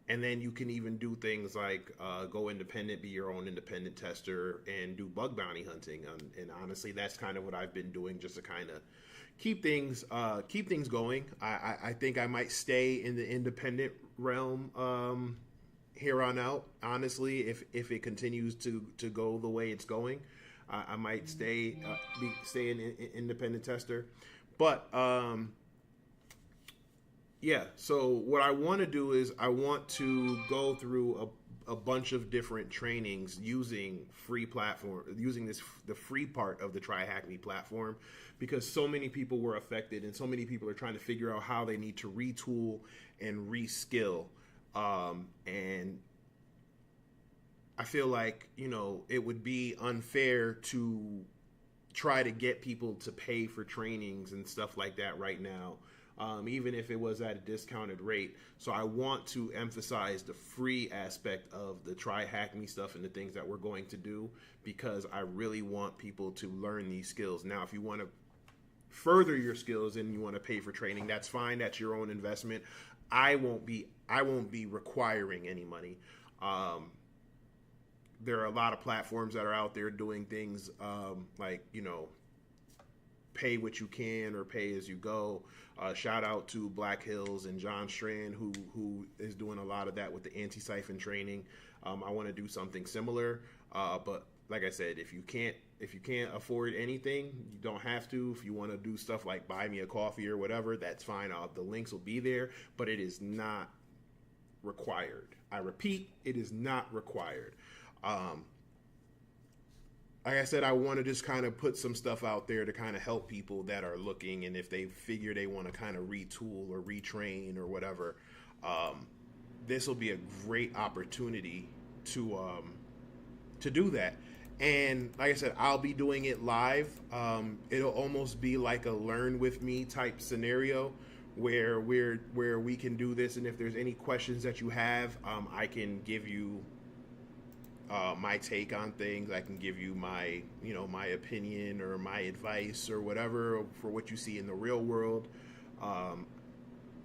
and then you can even do things like go independent, be your own independent tester, and do bug bounty hunting. And honestly, that's kind of what I've been doing, just to kind of keep things going. I think I might stay in the independent realm here on out. Honestly, if it continues to go the way it's going, I might stay an independent tester. But yeah, so what I want to do is I want to go through a bunch of different trainings using the free part of the TryHackMe platform, because so many people were affected and so many people are trying to figure out how they need to retool and reskill. And I feel like, it would be unfair to try to get people to pay for trainings and stuff like that right now, even if it was at a discounted rate. So I want to emphasize the free aspect of the TryHackMe stuff and the things that we're going to do, because I really want people to learn these skills. Now, if you want to further your skills and you want to pay for training, that's fine. That's your own investment. I won't be requiring any money. There are a lot of platforms that are out there doing things like, pay what you can or pay as you go. Shout out to Black Hills and John Strand, who is doing a lot of that with the anti-siphon training. I want to do something similar, but like I said, if you can't afford anything, you don't have to. If you want to do stuff like buy me a coffee or whatever, that's fine. The links will be there, but it is not required. I repeat, it is not required. Like I said, I want to just kind of put some stuff out there to kind of help people that are looking, and if they figure they want to kind of retool or retrain or whatever, this will be a great opportunity to do that. And like I said, I'll be doing it live. It'll almost be like a learn with me type scenario where we can do this. And if there's any questions that you have, I can give you my take on things. I can give you my opinion or my advice or whatever for what you see in the real world.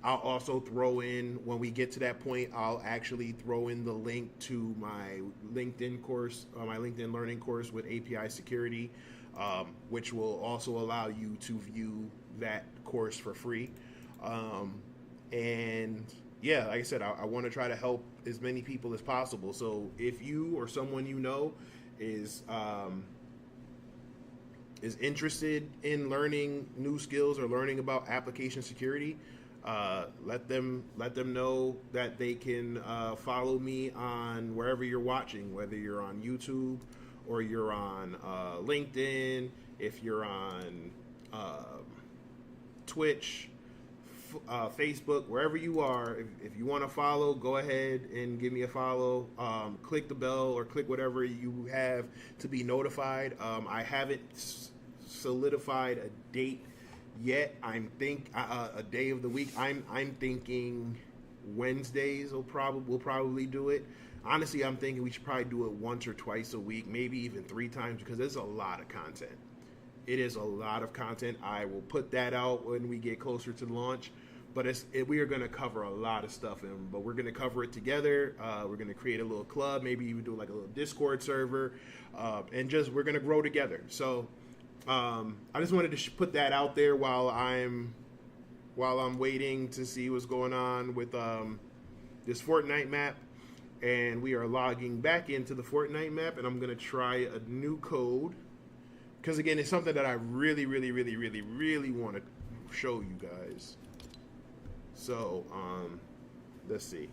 I'll also throw in, when we get to that point, I'll actually throw in the link to my LinkedIn course, my LinkedIn learning course with API security, which will also allow you to view that course for free. And yeah, like I said, I want to try to help as many people as possible. So if you or someone is interested in learning new skills or learning about application security, let them know that they can follow me on wherever you're watching, whether you're on YouTube or you're on LinkedIn, if you're on Twitch, Facebook, wherever you are. If you want to follow, go ahead and give me a follow. Click the bell or click whatever you have to be notified. I haven't solidified a date yet. A day of the week. I'm thinking Wednesdays we'll probably do it. Honestly, I'm thinking we should probably do it once or twice a week, maybe even 3 times, because there's a lot of content. It is a lot of content. I will put that out when we get closer to launch. But we are going to cover a lot of stuff, but we're going to cover it together. We're going to create a little club, maybe even do like a little Discord server, and we're going to grow together. So I just wanted to put that out there while I'm waiting to see what's going on with this Fortnite map. And we are logging back into the Fortnite map, and I'm going to try a new code. Because, again, it's something that I really, really, really, really, really want to show you guys. So, let's see.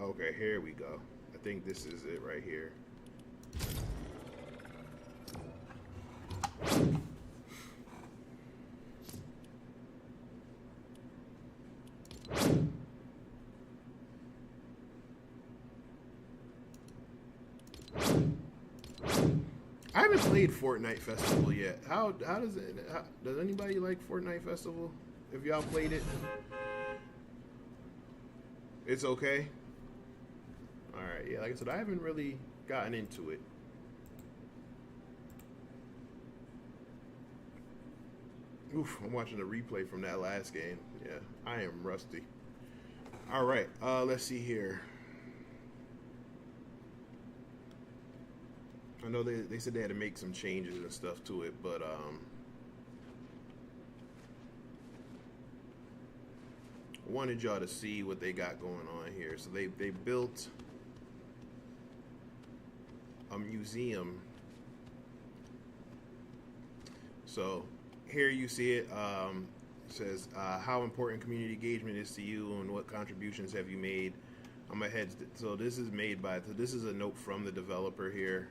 Okay, here we go. I think this is it right here. I haven't played Fortnite Festival yet. How does it? Does anybody like Fortnite Festival? If y'all played it, it's okay. All right, yeah. Like I said, I haven't really gotten into it. Oof, I'm watching a replay from that last game. Yeah, I am rusty. All right, let's see here. I know they said they had to make some changes and stuff to it, but wanted y'all to see what they got going on here. So they built a museum. So here you see it. It says how important community engagement is to you and what contributions have you made. I'm ahead. So this is made by. So this is a note from the developer here.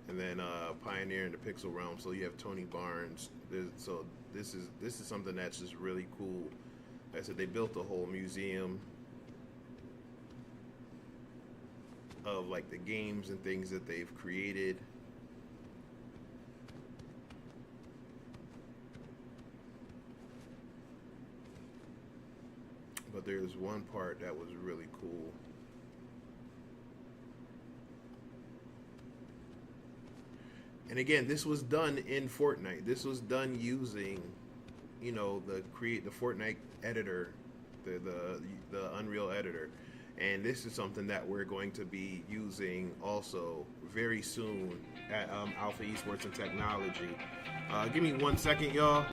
And then Pioneer in the Pixel Realm. So you have Tony Barnes. So this is something that's just really cool. Like I said, they built a whole museum of like the games and things that they've created. But there's one part that was really cool. And again, this was done in Fortnite. This was done using, the Fortnite editor, the Unreal editor. And this is something that we're going to be using also very soon at Alpha Esports and Technology. Give me 1 second, y'all.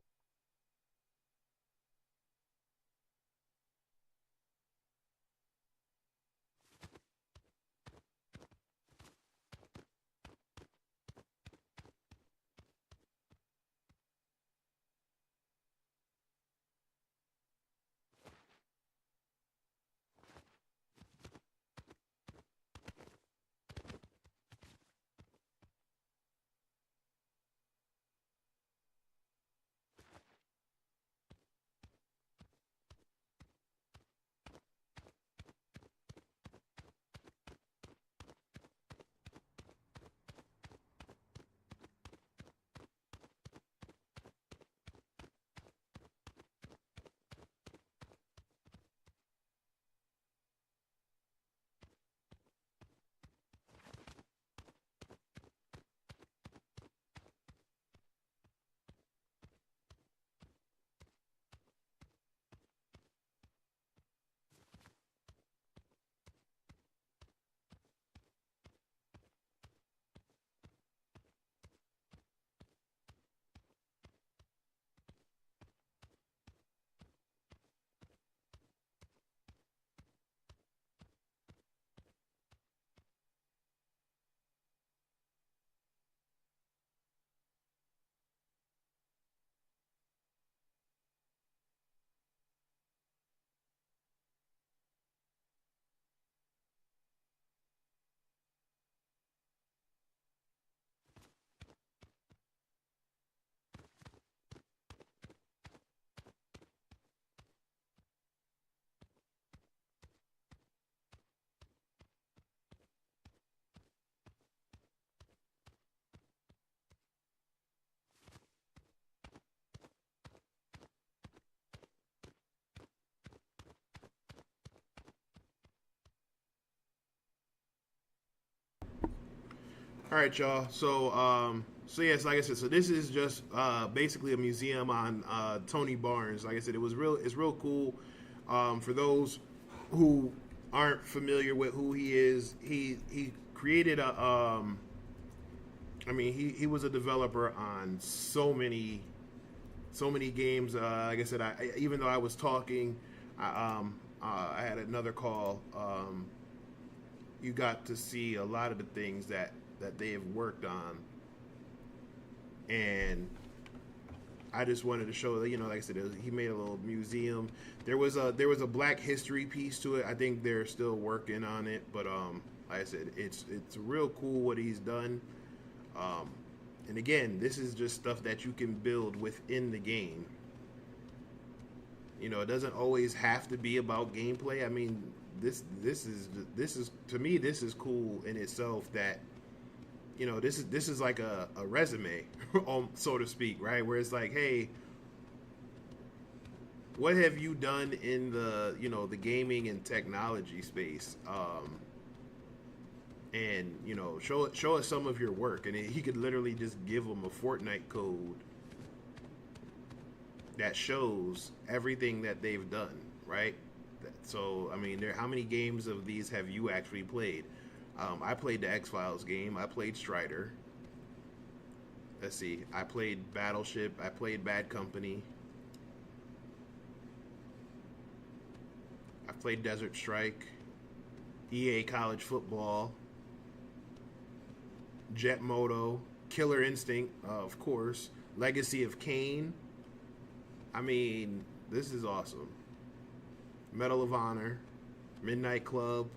All right, y'all. So yes, like I said, so this is just basically a museum on Tony Barnes. Like I said, it's real cool. For those who aren't familiar with who he is, he created a. I mean, he was a developer on so many games. Like I said, even though I was talking, I had another call. You got to see a lot of the things that they have worked on, and I just wanted to show that, like I said, he made a little museum. There was a Black History piece to it. I think they're still working on it, but like I said, it's real cool what he's done. And again, this is just stuff that you can build within the game. It doesn't always have to be about gameplay. I mean, this is to me, this is cool in itself. That this is like a resume, so to speak, right? Where it's like, hey, what have you done in the the gaming and technology space? And show us some of your work. And he could literally just give them a Fortnite code that shows everything that they've done, right? So I mean, how many games of these have you actually played? I played the X-Files game. I played Strider. Let's see. I played Battleship. I played Bad Company. I played Desert Strike. EA College Football. Jet Moto. Killer Instinct, of course. Legacy of Kain. I mean, this is awesome. Medal of Honor. Midnight Club.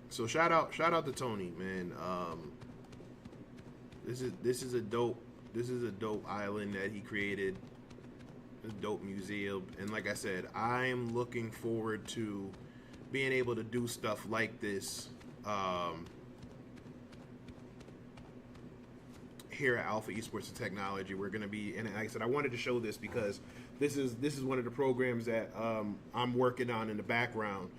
So shout out to Tony, man. This is a dope island that he created, a dope museum, and like I said, I'm looking forward to being able to do stuff like this here at Alpha Esports and Technology. We're gonna be, and like I said, I wanted to show this because this is one of the programs that I'm working on in the background,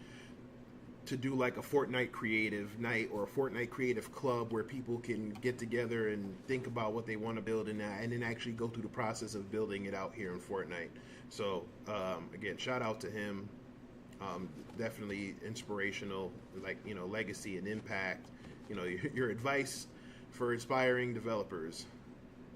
to do like a Fortnite creative night or a Fortnite creative club where people can get together and think about what they want to build in that, and then actually go through the process of building it out here in Fortnite. So again, shout out to him. Definitely inspirational, like legacy and impact. Your advice for inspiring developers.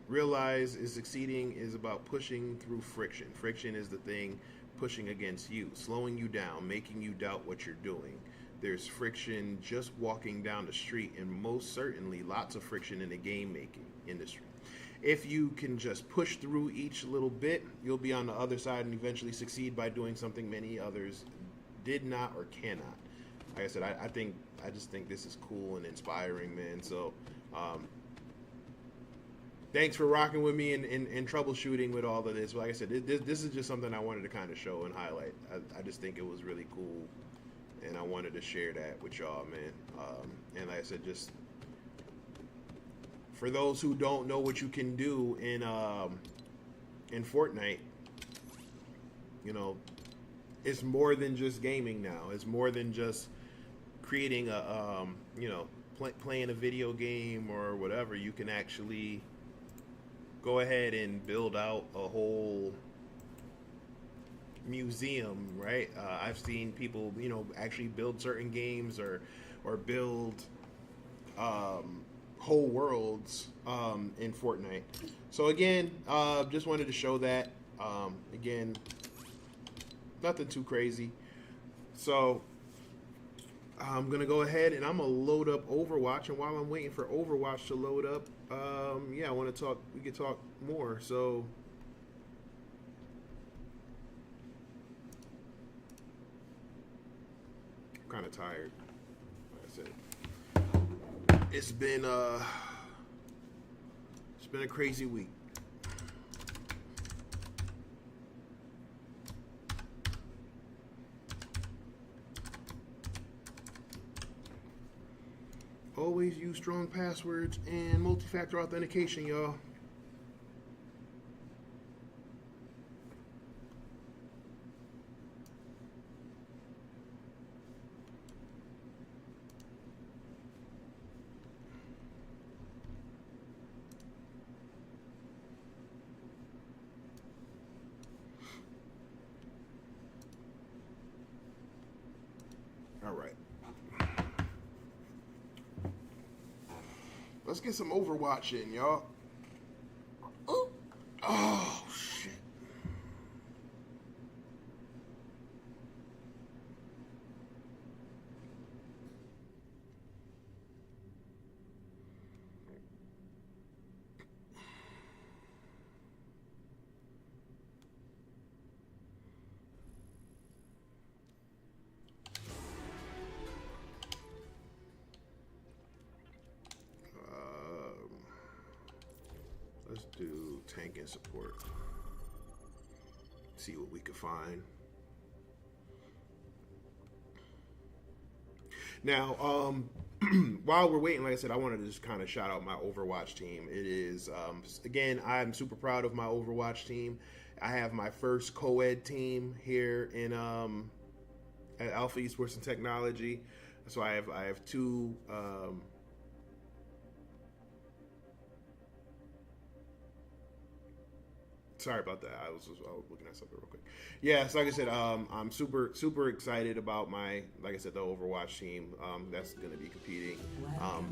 Realize is succeeding is about pushing through friction. Friction is the thing pushing against you, slowing you down, making you doubt what you're doing. There's friction just walking down the street, and most certainly lots of friction in the game making industry. If you can just push through each little bit, you'll be on the other side and eventually succeed by doing something many others did not or cannot. Like I said, I just think this is cool and inspiring, man. So thanks for rocking with me and troubleshooting with all of this. Like I said, this is just something I wanted to kind of show and highlight. I just think it was really cool, and I wanted to share that with y'all, man. And like I said, just for those who don't know what you can do in Fortnite, it's more than just gaming now. It's more than just creating a playing a video game or whatever. You can actually go ahead and build out a whole museum, right? I've seen people, actually build certain games or build whole worlds in Fortnite. So again, just wanted to show that. Again, nothing too crazy. So I'm gonna go ahead and I'm gonna load up Overwatch, and while I'm waiting for Overwatch to load up, I want to talk. We can talk more. So I'm kind of tired. Like I said, it's been a crazy week. Always use strong passwords and multi-factor authentication, y'all. All right. Let's get some Overwatch in, y'all. Oh, oh shit. Let's do tank and support. See what we can find. Now, while we're waiting, like I said, I wanted to just kind of shout out my Overwatch team. It is, again, I'm super proud of my Overwatch team. I have my first co-ed team here in at Alpha Esports and Technology. So I have two. Sorry about that. I was looking at something real quick. Yeah, so like I said, I'm super excited about my, like I said, the Overwatch team. That's going to be competing.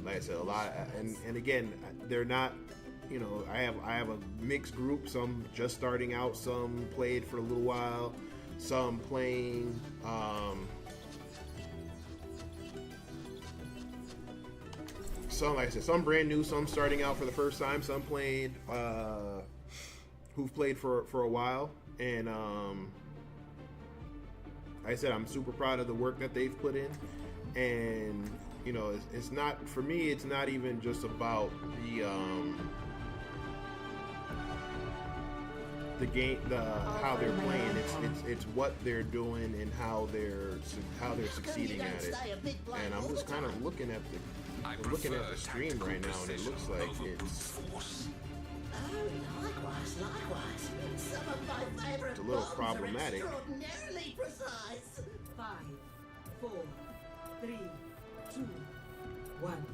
Like I said, a lot, and again, they're not, you know, I have a mixed group. Some just starting out, some played for a little while, some playing. Some, like I said, some brand new, some starting out for the first time, some played. Who've played for a while, and like I said, I'm super proud of the work that they've put in. And you know, it's not, for me, it's not even just about the game, how they're playing. It's what they're doing and how they're succeeding at it. And I'm just kind of looking at the stream right now, and it looks like it's. Likewise. Some of my favorite It's a little bombs problematic. Are extraordinarily precise. 5, 4, 3, 2, 1.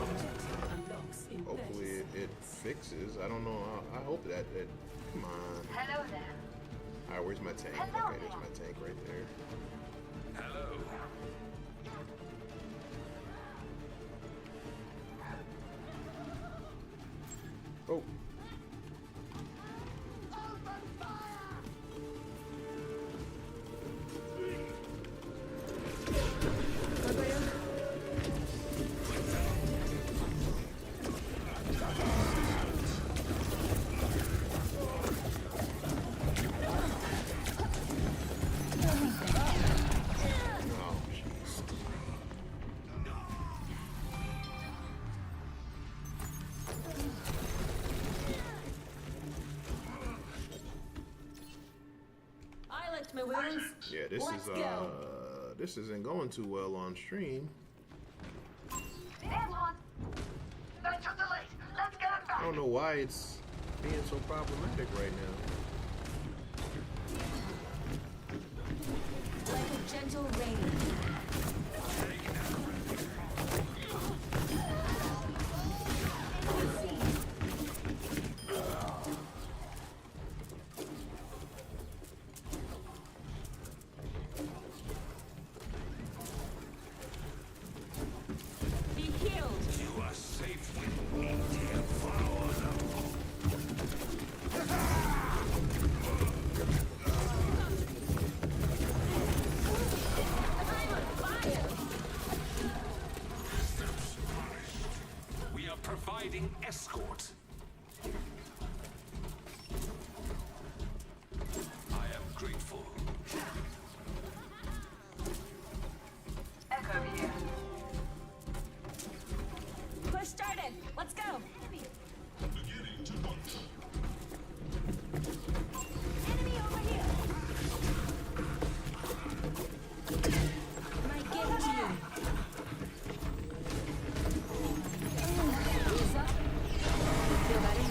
Objective unlocks in 30 Hopefully it seconds. fixes. I don't know. I hope that. Come on. Hello there. All right, where's my tank? Hello Okay, there's there. my tank right there. Hello. Oh. Oh, jeez. I licked my wounds. Yeah, Let's go. this isn't going too well on stream. Everyone, they took the lead. Let's get them I back. don't know why it's being so problematic right now. Like a gentle rain. Be healed. You are safe with me, dear Flower. I'm on fire. We are providing escort. I am grateful. Echo here. Push started. Let's go. Enemy over here. Might get to you. Ease up. Feel better?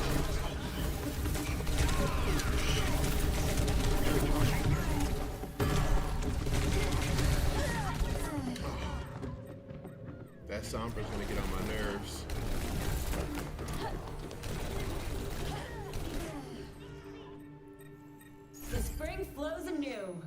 That Sombra's gonna get on my nerves. The spring flows anew.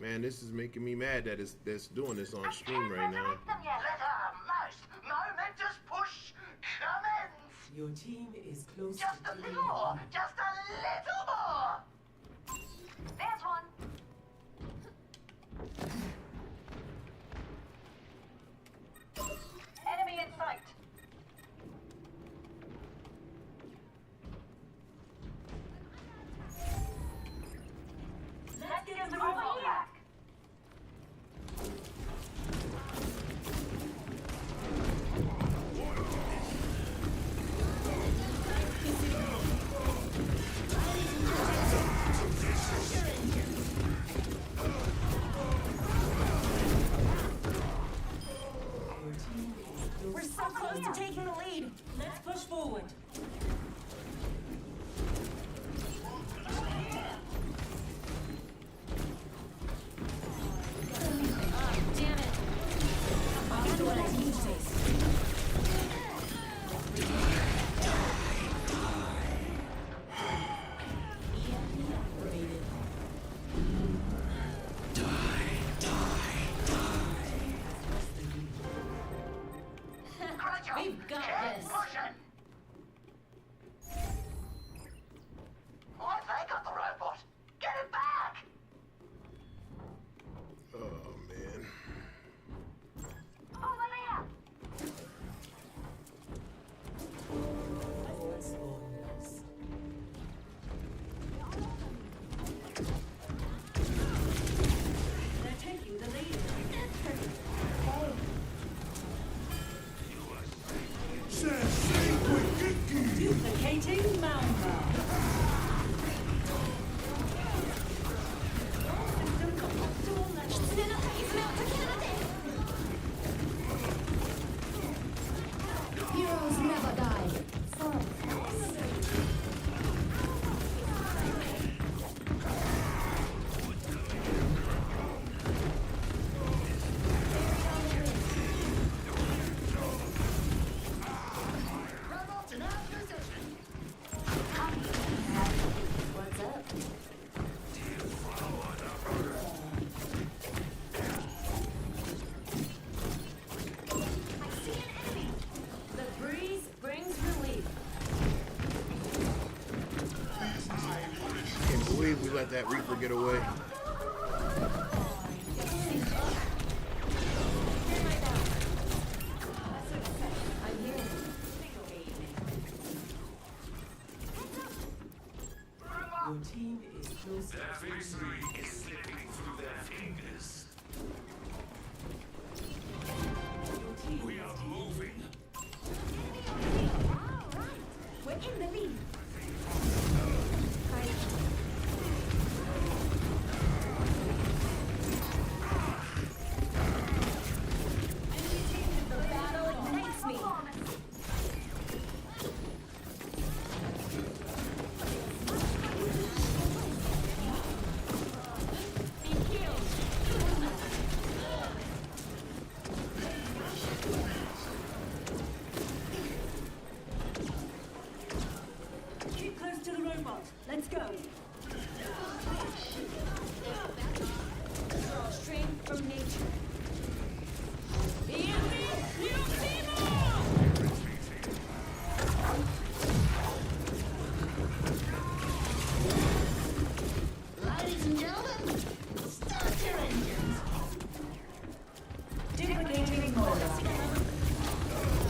Man, this is making me mad that that's doing this on stream right now. Let most momentous push commence. Your team is close Just to a little more. Just a little more. There's one. Enemy in sight. Let's get the robot back. We're so close to taking the lead. Let's push forward. Damn it. I'll do it. We've got this. Pushing. Oh, they got the robot. Get it back. Oh man. Over there. They're taking the lead. Duplicating Mamba. Heroes never die. Robot in our position. What's up? I see an enemy. The breeze brings relief. Can't believe we let that Reaper get away. I'm here. Your team is close to Their victory is slipping through their fingers. your team. We are moving. We're in the lead. The battle ignites me. Be healed. Keep close to the robot. Let's go. Draw strength from nature. Ladies and gentlemen, start your engines. Duplicating model.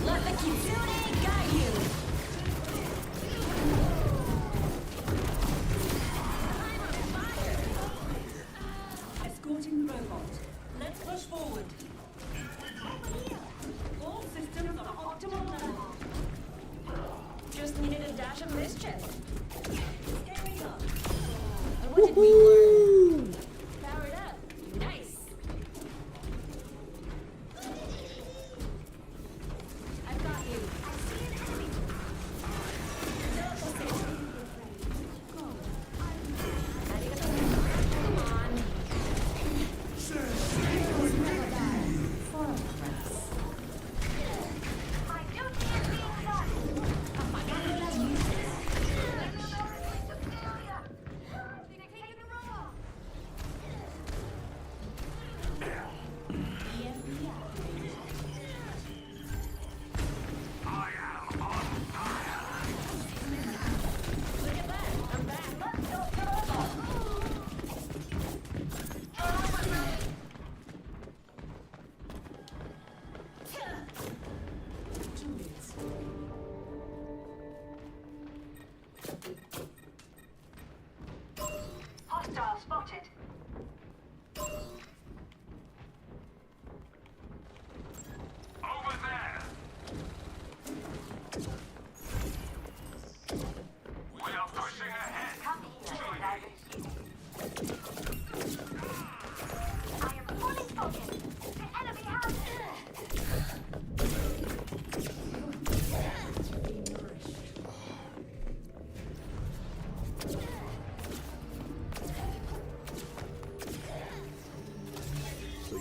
Let the Kitsune guide you. I'm on fire. Escorting the robot. Let's push forward. All systems are optimal now. Just needed a dash of mischief. Scaling up. And what did we learn? Powered up. Nice. I've got you. I see an enemy. Come on. My duty is being done.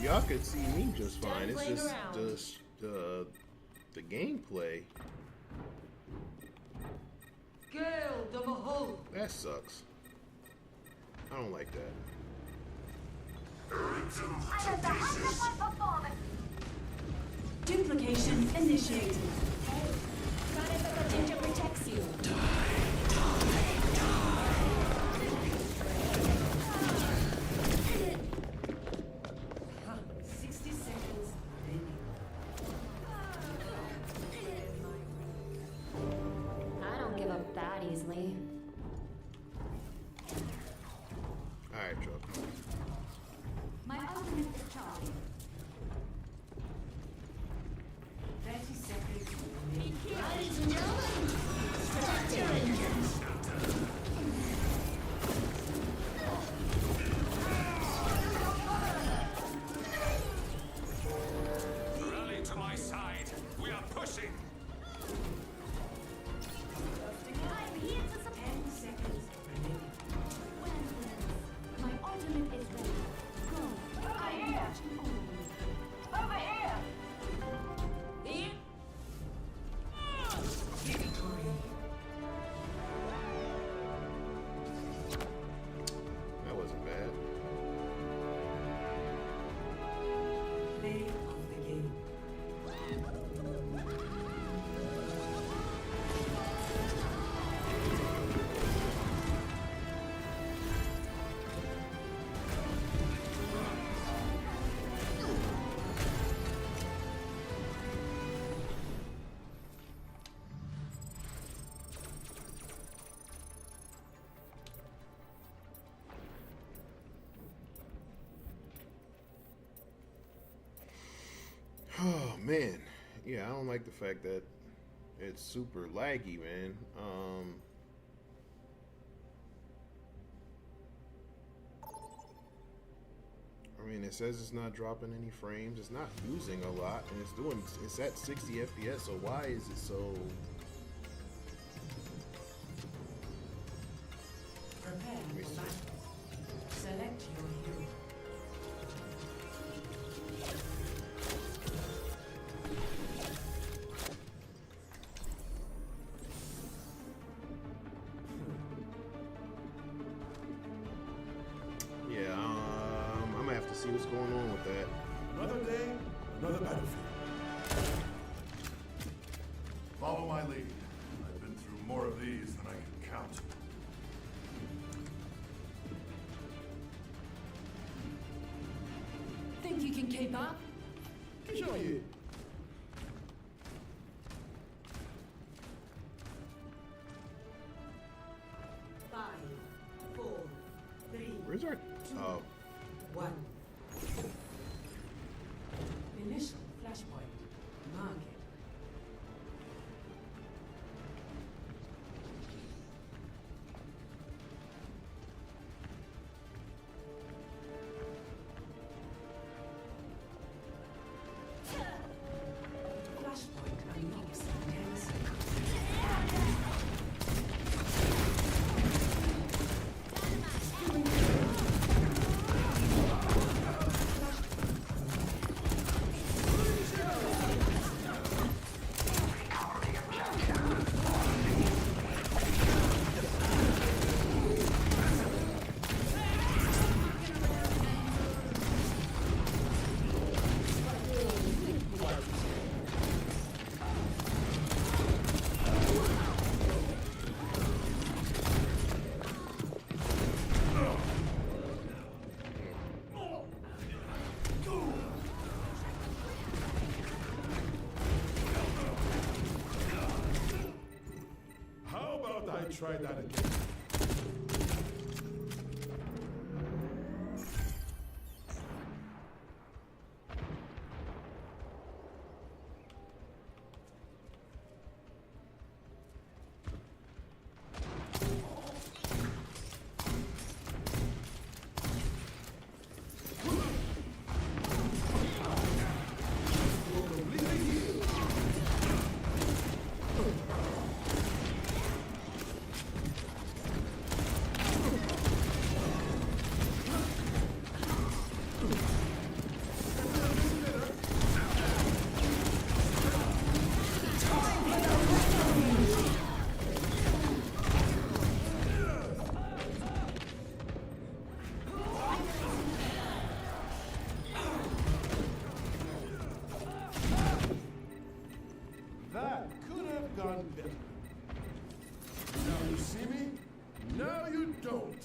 y'all could see me just fine. It's playing just around. the gameplay Gale of a hole. that sucks. I don't like that. I'm at the height of my performance. Duplication initiated. Kanebeka Ginger protects you. 60 seconds remaining. I don't give up that easily. All right, Joe. My ultimate is charging. 30 seconds remaining. Ladies and gentlemen, start your engines. Rally to my side. We are pushing. I'm here to support. 10 seconds remaining. My ultimate is ready. Go. I am watching over you. Over here. Victory. That wasn't bad. Play of the game. Oh man, yeah, I don't like the fact that it's super laggy, man. I mean, it says it's not dropping any frames. It's not using a lot, and it's at 60 FPS. So why is it so? Prepare me for see. battle. Select your hero. Yeah, I'm gonna have to see what's going on with that. Another day, another battlefield. Follow my lead. I've been through more of these than I can count. Think you can keep up? Five, four, three, Where's our? Oh, 1. Initial flashpoint. Mark it. Flashpoint unlocks in 10 seconds. How about I try that again? gotten better. Now you see me? Now you don't.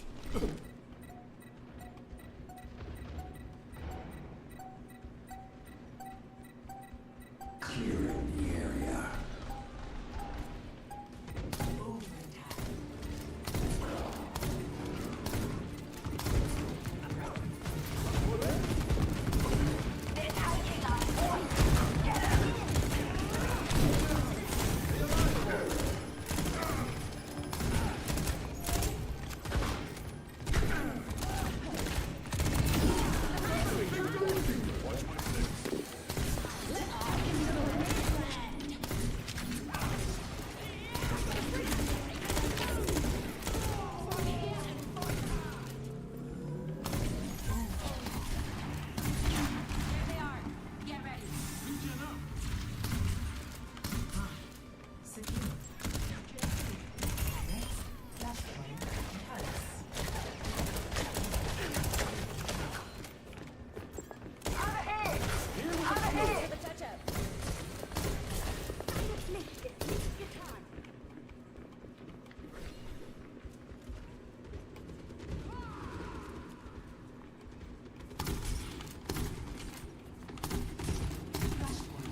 Clearing the area.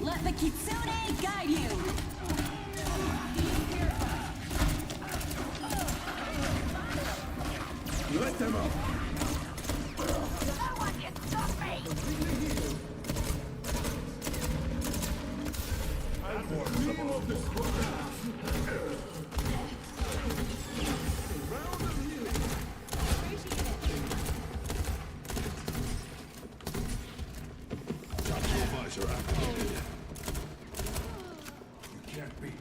Let the Kitsune guide you! Let them up. No one can stop me! I'm more some of this round of healing. Tactical visor activated. You can't beat me.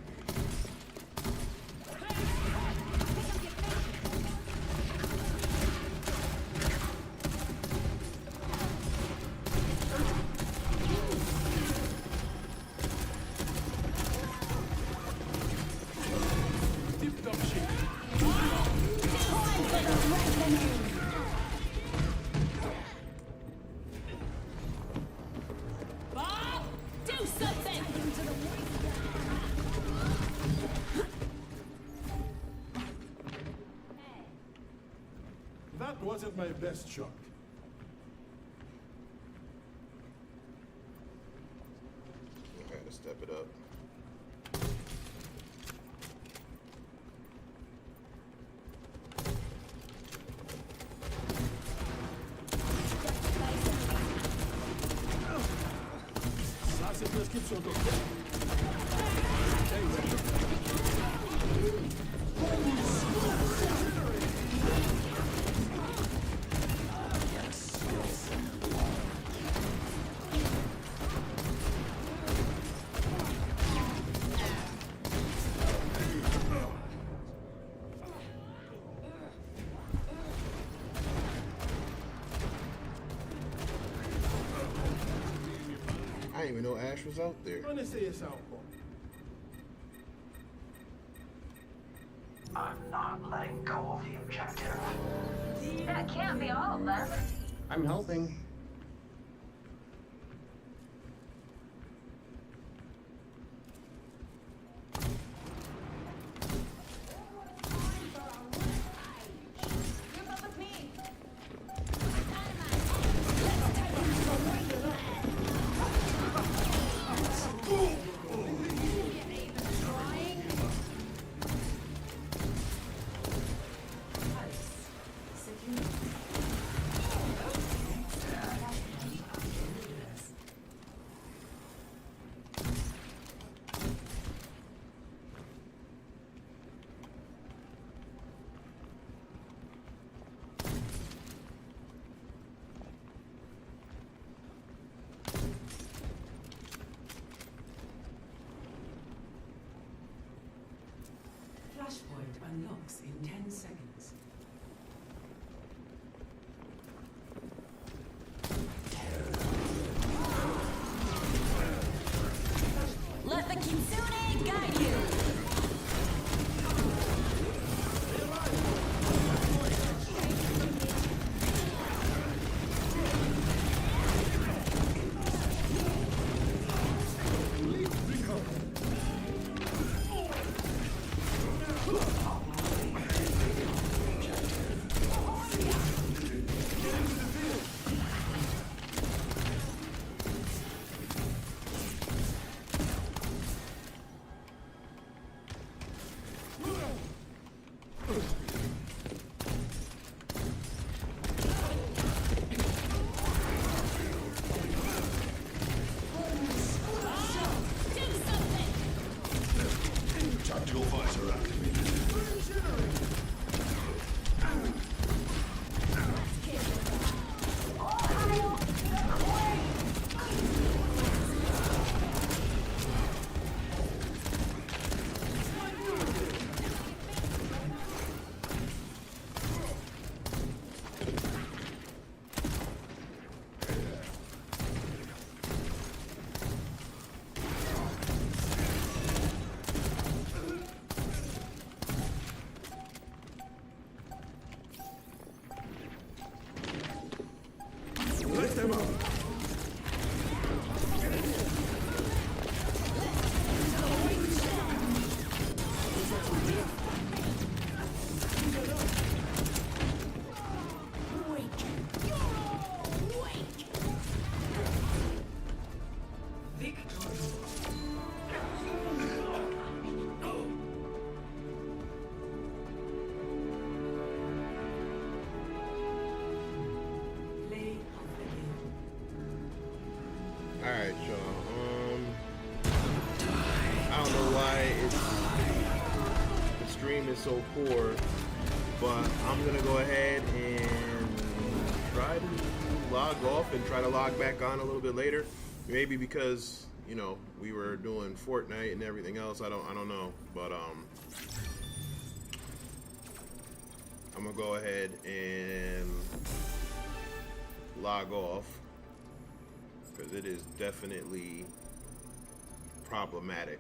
Dipped up shit. Time for the reckoning! Bob, do something! That wasn't my best shot. I had to step it up. Lass es prescription go. I didn't even know Ash was out there. Run ese alcohol. I'm not letting go of the objective. That can't be all of them. I'm helping. Group up with me! Flashpoint unlocks in 10 seconds. Let the Kitsune guide you! All right, y'all. I don't know why the stream is so poor, but I'm gonna go ahead and try to log off and try to log back on a little bit later. Maybe because, you know, we were doing Fortnite and everything else. I don't know, but I'm gonna go ahead and log off because it is definitely problematic.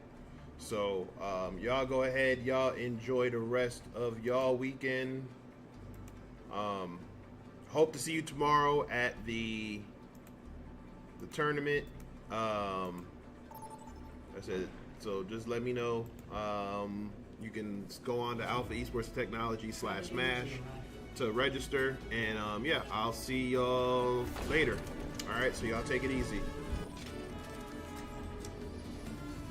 So y'all go ahead, y'all enjoy the rest of y'all weekend. Hope to see you tomorrow at the tournament. That's it. So just let me know. You can go on to Alpha Esports Technology /Smash to register, and yeah, I'll see y'all later. All right, so y'all take it easy.